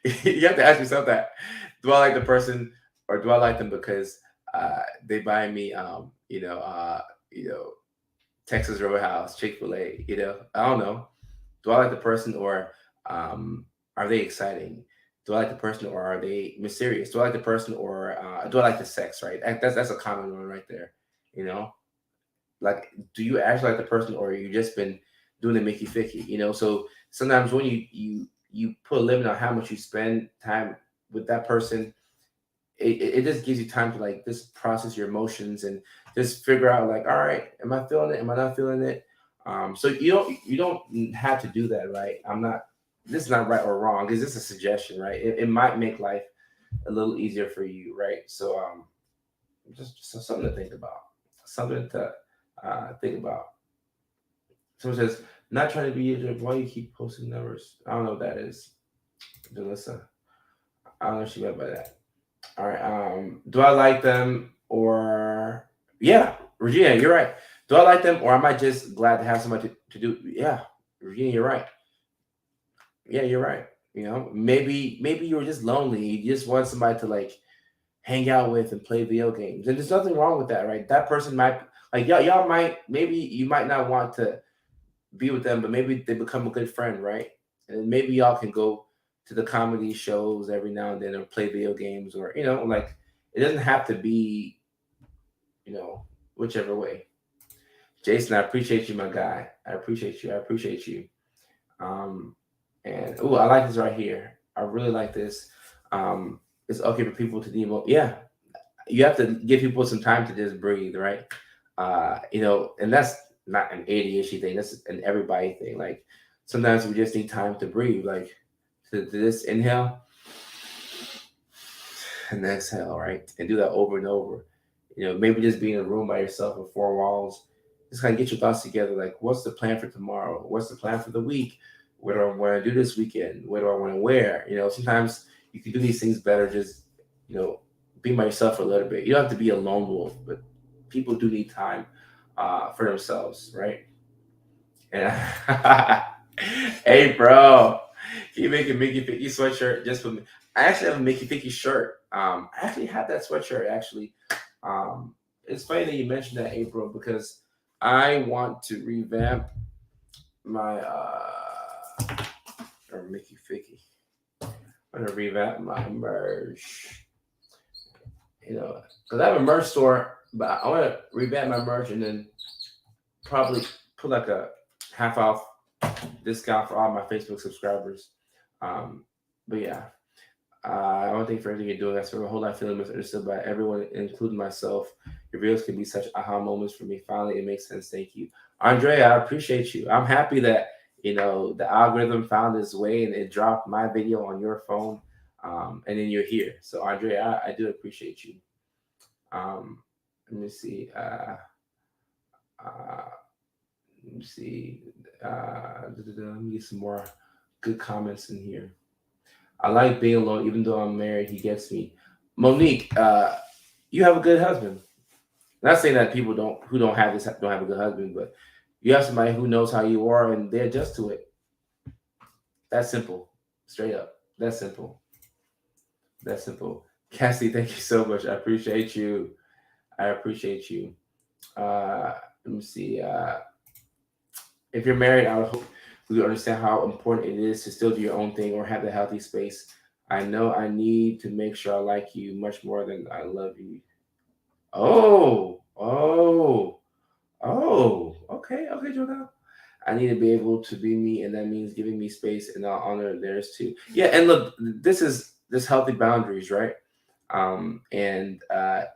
You have to ask yourself that. Do I like the person, or do I like them because they buy me, you know, Texas Roadhouse, Chick-fil-A, I don't know. Do I like the person, or are they exciting? Do I like the person, or are they mysterious? Do I like the person, or do I like the sex, right? That's a common one right there, you know? Like, do you actually like the person, or you just been doing the Mickey Ficky? So sometimes when you put a limit on how much you spend time with that person, it just gives you time to like just process your emotions and just figure out, like, all right, am I feeling it, am I not feeling it? So you don't have to do that, right? This is not right or wrong. It's just a suggestion, right? It might make life a little easier for you, right? So just something to think about, something to think about. Someone says, not trying to be usual. Why you keep posting numbers? I don't know what that is. Jalissa. I don't know what she meant by that. All right. Do I like them, or yeah, Regina, you're right. Do I like them, or am I just glad to have somebody to do? Yeah, Regina, you're right. Yeah, you're right. Maybe you were just lonely. You just want somebody to like hang out with and play video games. And there's nothing wrong with that, right? That person might, like, y'all might, maybe you might not want to be with them, but maybe they become a good friend, right? And maybe y'all can go to the comedy shows every now and then, or play video games, or like, it doesn't have to be, whichever way. Jason, I appreciate you, my guy. I appreciate you. I appreciate you. Um, and I like this right here. I really like this. It's okay for people to demo. Yeah, you have to give people some time to just breathe, right? And that's not an ADHD thing. That's an everybody thing. Like, sometimes we just need time to breathe, like to just inhale and exhale, right? And do that over and over. Maybe just be in a room by yourself with four walls. Just kind of get your thoughts together. Like, what's the plan for tomorrow? What's the plan for the week? What do I want to do this weekend? What do I want to wear? Sometimes you can do these things better just, you know, be by yourself for a little bit. You don't have to be a lone wolf, but people do need time for themselves, right? And hey, bro, can you make a Mickey Picky sweatshirt just for me? I actually have a Mickey Picky shirt. I actually have that sweatshirt actually. It's funny that you mentioned that, April, because I want to revamp my or Mickey Ficky. I'm gonna revamp my merch. Because I have a merch store But I want to revamp my merch and then probably put like a half off discount for all my Facebook subscribers. Um, but yeah, I want to thank you for everything you're doing. I spent my whole life feeling misunderstood by everyone, including myself. Your videos can be such aha moments for me. Finally, it makes sense. Thank you, Andrea. I appreciate you. I'm happy that the algorithm found its way and it dropped my video on your phone, and then you're here. So, Andrea, I do appreciate you. Um, let me see. Uh, let me see. Let me get some more good comments in here. I like being alone, even though I'm married. He gets me. Monique, you have a good husband. Not saying that people who don't have this don't have a good husband, but you have somebody who knows how you are and they adjust to it. That's simple, straight up. That's simple. That's simple. Cassie, thank you so much. I appreciate you. I appreciate you. Let me see. If you're married, I would hope you understand how important it is to still do your own thing or have a healthy space. I know I need to make sure I like you much more than I love you. Oh, oh, oh. Okay, okay, Joe. I need to be able to be me, and that means giving me space, and I'll honor theirs too. Yeah, and look, this healthy boundaries, right? And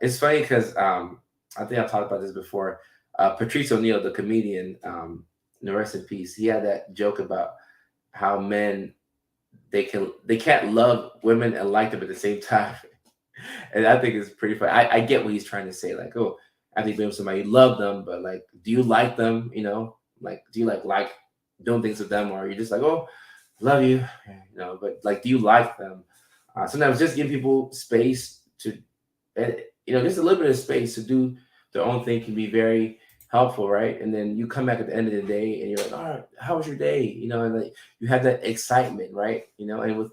it's funny because I think I've talked about this before. Patrice O'Neill, the comedian, rest in peace. He had that joke about how men they can't love women and like them at the same time, and I think it's pretty funny. I get what he's trying to say, like, oh, after you've been with somebody, you love them, but like, do you like them? Like, do you like doing things with them, or are you just like, oh, love you, but like, do you like them? Sometimes just give people space to, and just a little bit of space to do their own thing can be very helpful, right? And then you come back at the end of the day, and you're like, all right, how was your day? And like you have that excitement, right? And with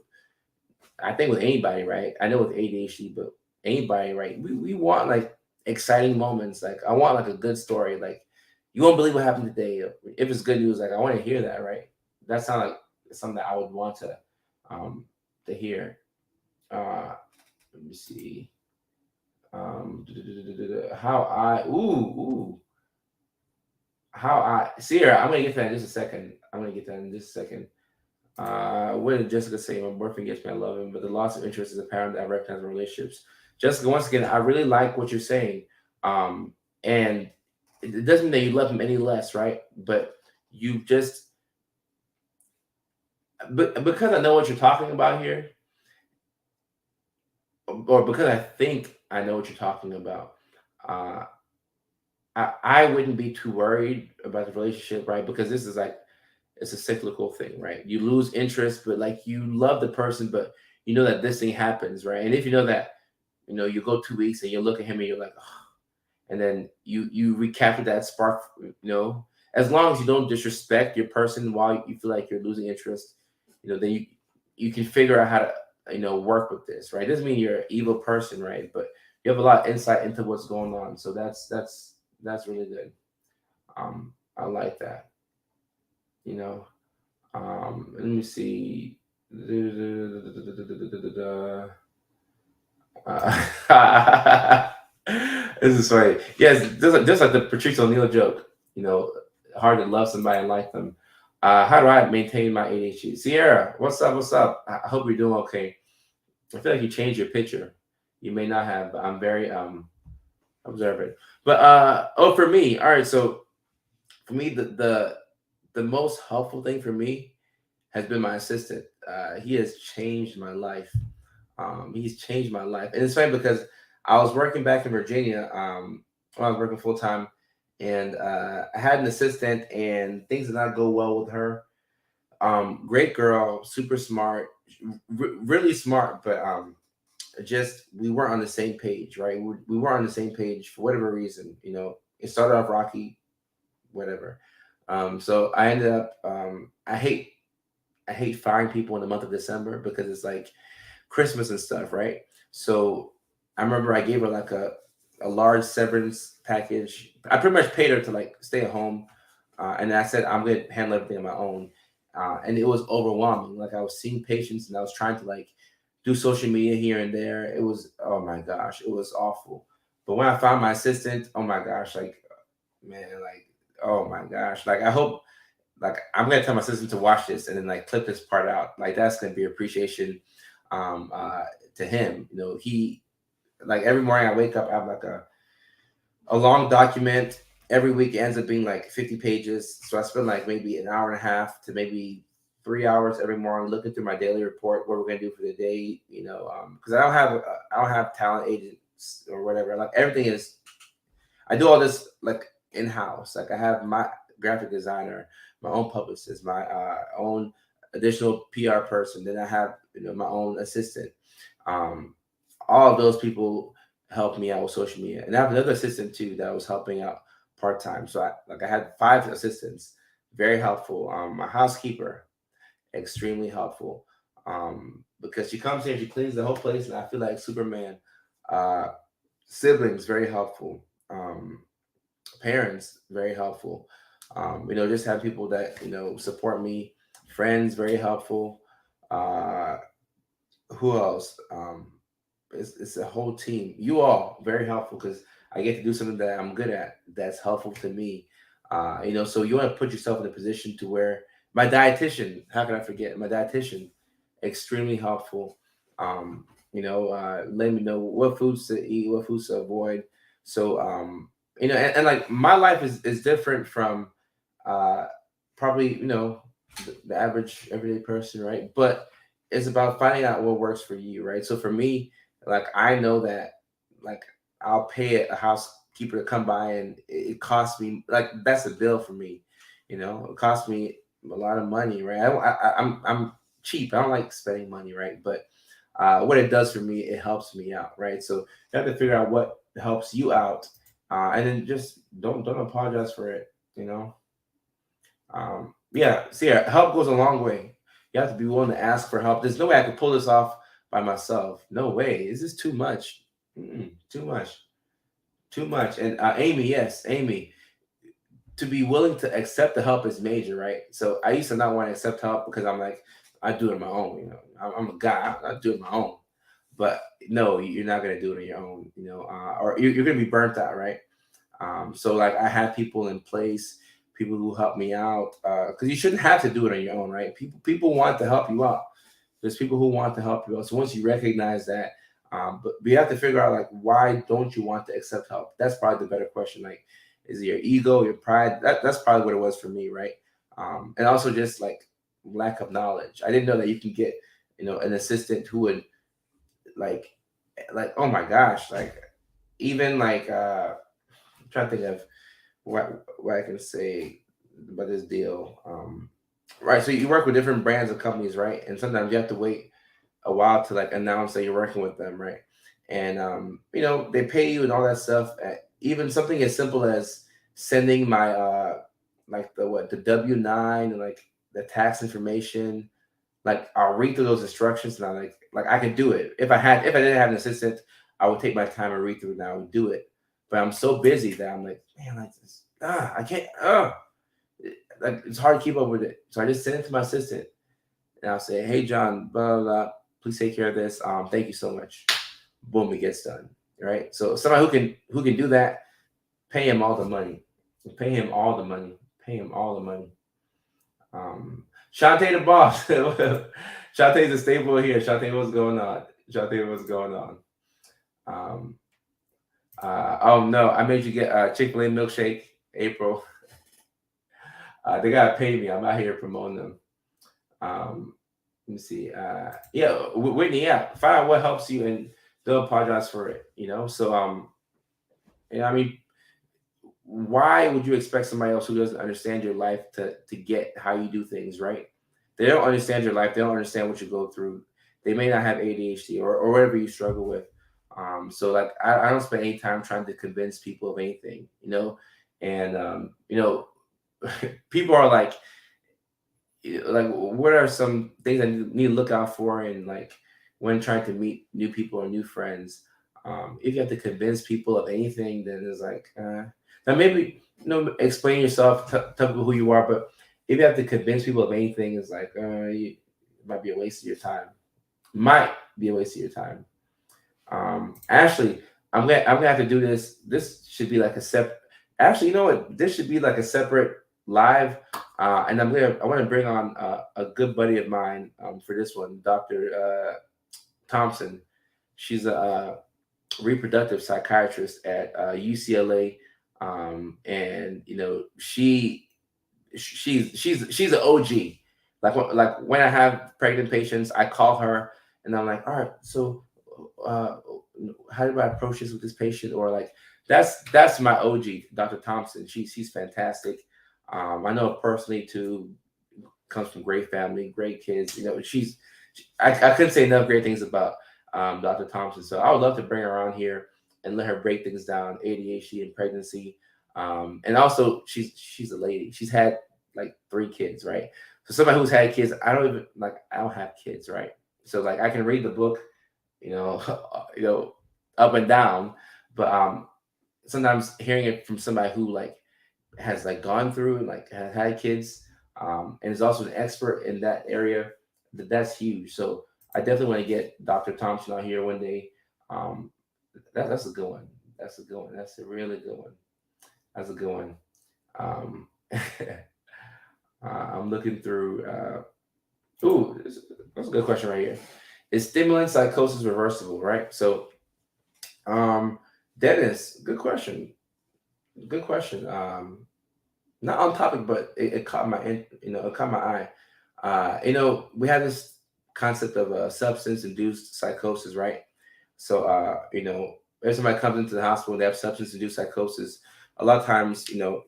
I think with anybody, right? I know with ADHD, but anybody, right? We want like exciting moments. Like I want like a good story. Like you won't believe what happened today. If it's good news, like I want to hear that, right? That sounds like something that I would want to hear. Let me see. How I ooh how I Sierra. I'm gonna get to that in just a second. I'm gonna get that in just a second. What did Jessica say? My boyfriend gets me, I love him, but the loss of interest is apparent that I recognize in relationships. Jessica, once again, I really like what you're saying. And it doesn't mean that you love him any less, right? But you just, but because I know what you're talking about here, or because I think I know what you're talking about, uh, I wouldn't be too worried about the relationship, right? Because this is like it's a cyclical thing, right? You lose interest, but like you love the person, but you know that this thing happens, right? And if you know that, you go 2 weeks and you look at him and you're like, oh, and then you recapture that spark, as long as you don't disrespect your person while you feel like you're losing interest, then you can figure out how to work with this, right? It doesn't mean you're an evil person, right? But you have a lot of insight into what's going on, so that's really good. I like that. You know, let me see. This is funny. Yes, just like the Patrice O'Neill joke. You know, hard to love somebody and like them. How do I maintain my ADHD? Sierra, what's up? What's up? I hope you're doing okay. I feel like you changed your picture. You may not have, but I'm very observant. But for me, all right. So for me, the most helpful thing for me has been my assistant. He has changed my life. He's changed my life, and it's funny because I was working back in Virginia when I was working full time, and I had an assistant, and things did not go well with her. Great girl, super smart, really smart, but just we weren't on the same page, right? We weren't on the same page for whatever reason. It started off rocky, whatever. So I ended up. I hate firing people in the month of December because it's like Christmas and stuff, right? So I remember I gave her like a large severance package. I pretty much paid her to like stay at home, and I said I'm gonna handle everything on my own. And it was overwhelming. Like I was seeing patients and I was trying to like do social media here and there. It was, oh my gosh, it was awful. But when I found my assistant, oh my gosh, like man, like oh my gosh, like I hope like I'm gonna tell my assistant to watch this and then like clip this part out. Like that's gonna be appreciation um uh to him. You know, he like every morning I wake up, I have like a long document. Every week it ends up being like 50 pages. So I spend like maybe an hour and a half to maybe 3 hours every morning looking through my daily report, what we're gonna do for the day. You know, because I don't have talent agents or whatever. Like everything is, I do all this like in house. Like I have my graphic designer, my own publicist, my own additional PR person. Then I have my own assistant. Um, all of those people help me out with social media, and I have another assistant too that was helping out part time. So I had five assistants, very helpful. My housekeeper, extremely helpful, because she comes here, she cleans the whole place, and I feel like Superman. Uh, Siblings, very helpful. Parents, very helpful. Just have people that support me. Friends, very helpful. Uh, who else? It's a whole team. You all very helpful because I get to do something that I'm good at. That's helpful to me. So you want to put yourself in a position to where my dietitian. How can I forget my dietitian? Extremely helpful. Let me know what foods to eat, what foods to avoid. So and like my life is different from uh probably the average everyday person, right? But it's about finding out what works for you, right? So for me, like I know that like I'll pay a housekeeper to come by and it costs me like that's a bill for me, it costs me a lot of money, right? I'm cheap. I don't like spending money, right? But what it does for me, it helps me out, right? So you have to figure out what helps you out, and then just don't apologize for it, you know. Yeah, see, help goes a long way. You have to be willing to ask for help. There's no way I could pull this off by myself. No way. This is too much. Too much. Too much. And Amy, yes, Amy, to be willing to accept the help is major, right? So I used to not want to accept help because I'm like, I do it on my own. I'm a guy. I do it on my own. But no, you're not gonna do it on your own. Or you're gonna be burnt out, right? So like I have people in place, people who help me out, because you shouldn't have to do it on your own, right? People want to help you out. There's people who want to help you out. So once you recognize that, but you have to figure out like why don't you want to accept help? That's probably the better question. Like, is it your ego, your pride? That's probably what it was for me, right? And also just like lack of knowledge. I didn't know that you can get an assistant who would like oh my gosh, like even like I'm trying to think of what I can say about this deal. Right. So you work with different brands of companies, right? And sometimes you have to wait a while to like announce that you're working with them, right? And they pay you and all that stuff. Even something as simple as sending my like the W-9 and like the tax information. Like I'll read through those instructions and I like I could do it. If I didn't have an assistant, I would take my time and read through it and I would do it. But I'm so busy that I'm like, man, like this, I can't like it's hard to keep up with it. So I just send it to my assistant and I'll say, hey John, blah blah, blah, please take care of this. Thank you so much. Boom, it gets done. Right. So somebody who can do that, pay him all the money. Pay him all the money. Pay him all the money. Shantae the boss. Shantae's a staple here. Shantae, what's going on? Shantae, what's going on? Um, oh no, I made you get a Chick-fil-A milkshake, April. They gotta pay me. I'm out here promoting them. Um, let me see. Yeah, Whitney. Yeah, find out what helps you and don't apologize for it. So I mean, why would you expect somebody else who doesn't understand your life to get how you do things, right? They don't understand your life. They don't understand what you go through. They may not have ADHD or whatever you struggle with. So like I don't spend any time trying to convince people of anything, and people are like what are some things I need to look out for and like when trying to meet new people or new friends. If you have to convince people of anything, then it's like now maybe explain yourself, tell people who you are, but if you have to convince people of anything, it's like it might be a waste of your time. Might be a waste of your time. Ashley, I'm gonna have to do this. This should be like a separate. Actually, you know what? This should be like a separate live. And I want to bring on a good buddy of mine for this one, Dr. Thompson. She's a reproductive psychiatrist at UCLA, and she's an OG. Like when I have pregnant patients, I call her and I'm like, all right, so uh, how do I approach this with this patient? Or like that's my OG, Dr. Thompson. She's fantastic. I know her personally too. Comes from great family, great kids. I couldn't say enough great things about Dr. Thompson. So I would love to bring her on here and let her break things down, ADHD and pregnancy. And also she's a lady. She's had like 3 kids, right? So somebody who's had kids, I don't have kids, right? So like I can read the book, you know, up and down, but sometimes hearing it from somebody who like has like gone through and like has had kids, and is also an expert in that area, that's huge. So I definitely want to get Dr. Thompson on here one day. Um, that's a good one. That's a good one. That's a really good one. That's a good one. Um, I'm looking through. Ooh, that's a good question right here. Is stimulant psychosis reversible? Right. So, um, Dennis, good question. Good question. Not on topic, but it caught it caught my eye. We have this concept of a substance-induced psychosis, right? So, if somebody comes into the hospital and they have substance-induced psychosis, a lot of times, you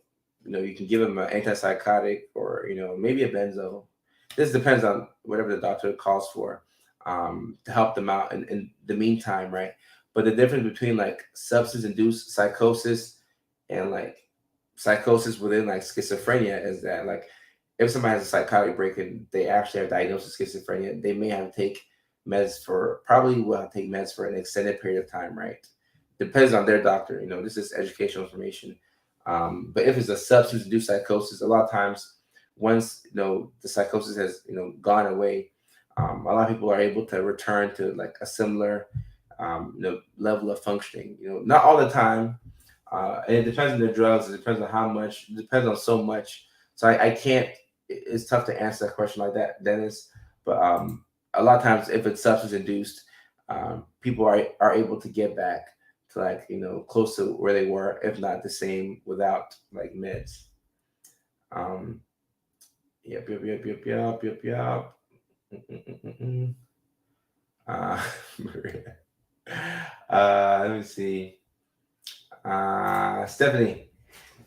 can give them an antipsychotic or maybe a benzo. This depends on whatever the doctor calls for, to help them out in the meantime, right? But the difference between like substance-induced psychosis and like psychosis within like schizophrenia is that like if somebody has a psychotic break and they actually have diagnosed with schizophrenia, they may have to take meds for probably will have to take meds for an extended period of time, right? Depends on their doctor. This is educational information. But if it's a substance-induced psychosis, a lot of times once the psychosis has gone away, a lot of people are able to return to like a similar level of functioning. Not all the time, and it depends on the drugs. It depends on how much. It depends on so much. So I can't. It's tough to answer that question like that, Dennis. But a lot of times, if it's substance induced, people are able to get back to like close to where they were, if not the same, without like meds. Um, yep, yep, yep, yep, yep, yep, yep. Mm-mm-mm-mm. Uh, let me see. Stephanie,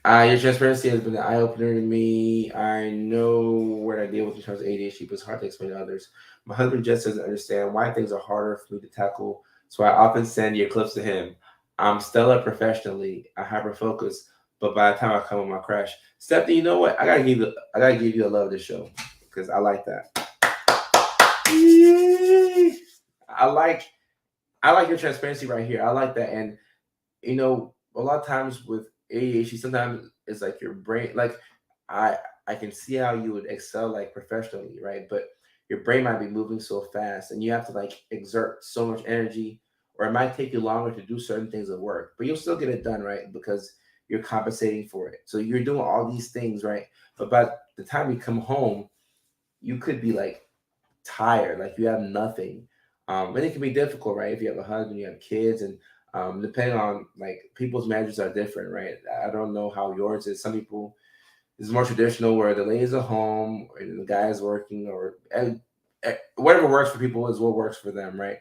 your transparency has been an eye opener to me. I know what I deal with in terms of ADHD, but it's hard to explain to others. My husband just doesn't understand why things are harder for me to tackle, so I often send your clips to him. I'm stellar professionally, I hyper focus, but by the time I come with my crash, Stephanie, you know what? I gotta give you a love of the show because I like that. I like I like your transparency right here. I like that, and a lot of times with ADHD, sometimes it's like your brain, like I I can see how you would excel like professionally, right? But your brain might be moving so fast and you have to like exert so much energy, or it might take you longer to do certain things at work, but you'll still get it done, right? Because you're compensating for it. So you're doing all these things, right? But by the time you come home, you could be like tired, like you have nothing. And it can be difficult, right? If you have a husband, you have kids, and depending on like people's marriages are different, right? I don't know how yours is. Some people is more traditional where the ladies are home and the guy is working, or whatever works for people is what works for them, right?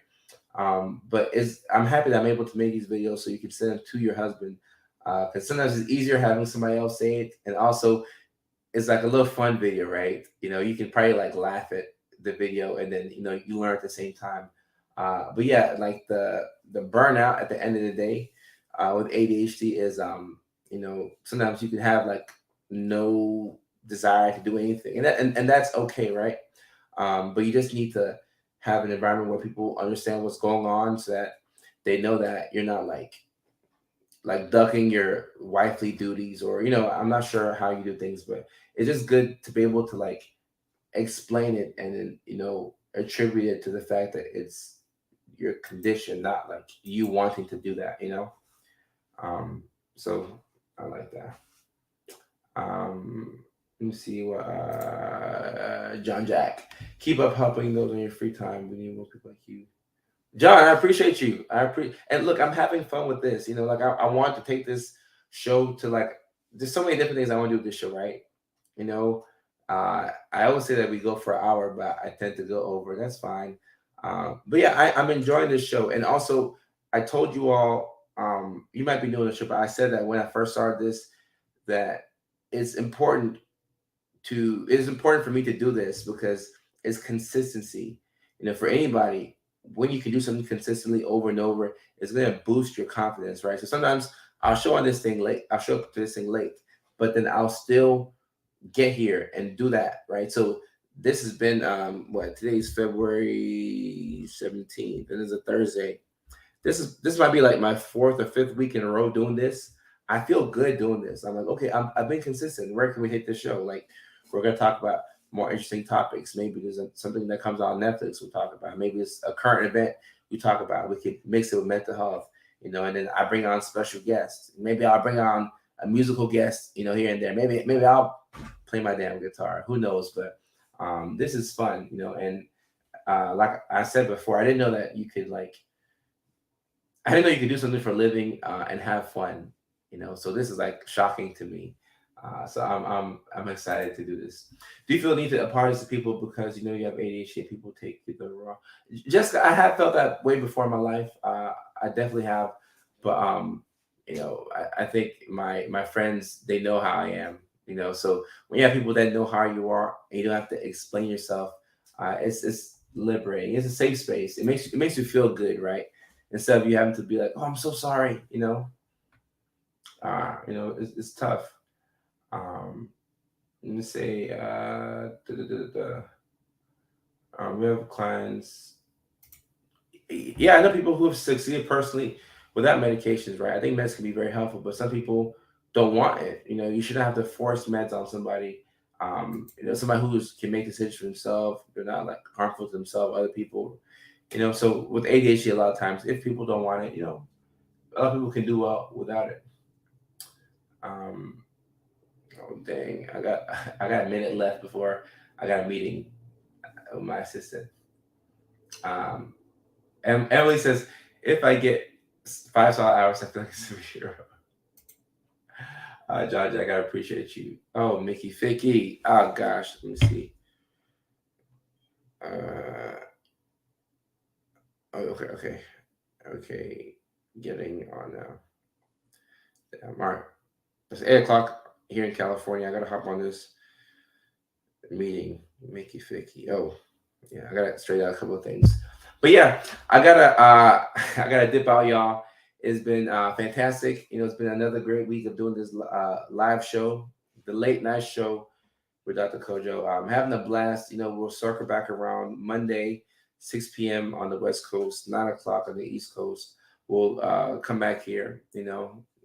But I'm happy that I'm able to make these videos so you can send them to your husband, because sometimes it's easier having somebody else say it, and also it's like a little fun video, right? You can probably like laugh at the video and then you learn at the same time. But yeah, like the burnout at the end of the day with ADHD is sometimes you can have like no desire to do anything, and that's okay, right? But you just need to have an environment where people understand what's going on so that they know that you're not like ducking your wifely duties, or I'm not sure how you do things, but it's just good to be able to like explain it and then attribute it to the fact that it's your condition, not like you wanting to do that, so I like that. Let me see what John Jack. Keep up helping those in your free time. We need more people like you. John, I appreciate you. And look, I'm having fun with this. Like I want to take this show to like there's so many different things I want to do with this show, right? You know, I always say that we go for an hour, but I tend to go over. That's fine. But yeah, I'm enjoying this show. And also, I told you all, you might be new to the show, but I said that when I first started this, that it's important it is important for me to do this because it's consistency. For anybody, when you can do something consistently over and over, it's gonna boost your confidence, right? So sometimes I'll show on this thing late, I'll show up to this thing late, but then I'll still get here and do that, right? So this has been what today's February 17th, and it's a Thursday. This might be like my fourth or fifth week in a row doing this. I feel good doing this. I'm like, okay, I've been consistent. Where can we hit this show? Like, we're gonna talk about more interesting topics. Maybe there's something that comes out on Netflix we'll talk about. Maybe it's a current event we talk about. We could mix it with mental health, and then I bring on special guests. Maybe I'll bring on a musical guest, here and there. Maybe I'll play my damn guitar. Who knows? But this is fun, and like I said before, I didn't know that you could I didn't know you could do something for a living and have fun, So this is like shocking to me. So I'm excited to do this. Do you feel the need to apologize to people because you have ADHD? People take you the wrong. Jessica, I have felt that way before in my life. I definitely have, but I think my friends, they know how I am. So when you have people that know how you are, and you don't have to explain yourself, it's liberating. It's a safe space. It makes you feel good, right? Instead of you having to be like, oh, I'm so sorry. It's tough. Let me say, we have clients. Yeah, I know people who have succeeded personally without medications, right? I think meds can be very helpful, but some people don't want it. You shouldn't have to force meds on somebody. Somebody who can make decisions for themselves. They're not like harmful to themselves, other people. So with ADHD, a lot of times, if people don't want it, a lot of people can do well without it. Oh dang! I got a minute left before I got a meeting with my assistant. Um, and Emily says, if I get 5 solid hours, I feel like it's a hero. John Jack, I appreciate you. Oh, Mickey Ficky. Oh gosh, let me see. Okay. Getting on now. All right. It's 8 o'clock here in California. I gotta hop on this meeting. Mickey Ficky. Oh, yeah, I gotta straight out a couple of things. But yeah, I gotta dip out, y'all. It's been fantastic. It's been another great week of doing this live show, the late night show with Dr. Kojo. I'm having a blast. We'll circle back around Monday, 6 p.m. on the West Coast, 9 o'clock on the East Coast. We'll come back here.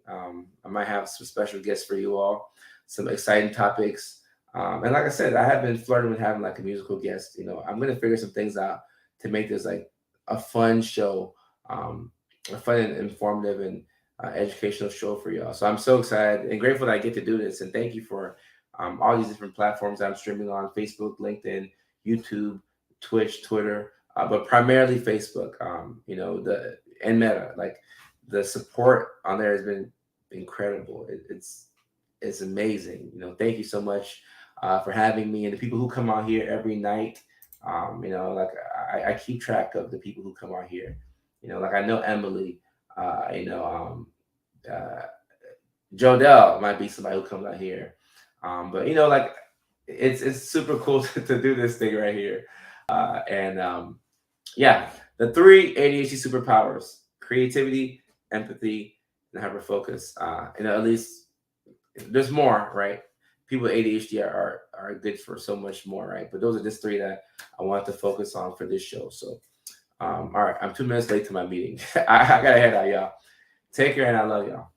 I might have some special guests for you all, some exciting topics. And like I said, I have been flirting with having like a musical guest. I'm going to figure some things out to make this like a fun show, a fun and informative and educational show for y'all. So I'm so excited and grateful that I get to do this. And thank you for all these different platforms I'm streaming on: Facebook, LinkedIn, YouTube, Twitch, Twitter, but primarily Facebook. And Meta. Like the support on there has been incredible. It's amazing. Thank you so much for having me, and the people who come out here every night. Like I keep track of the people who come out here. Like I know Emily. Jodell might be somebody who comes out here. But like it's super cool to do this thing right here. And yeah, the 3 ADHD superpowers: creativity, empathy, and hyper focus. At least there's more, right? People with ADHD are good for so much more, right? But those are just 3 that I want to focus on for this show. So, all right, I'm 2 minutes late to my meeting. I gotta head out, y'all. Take care, and I love y'all.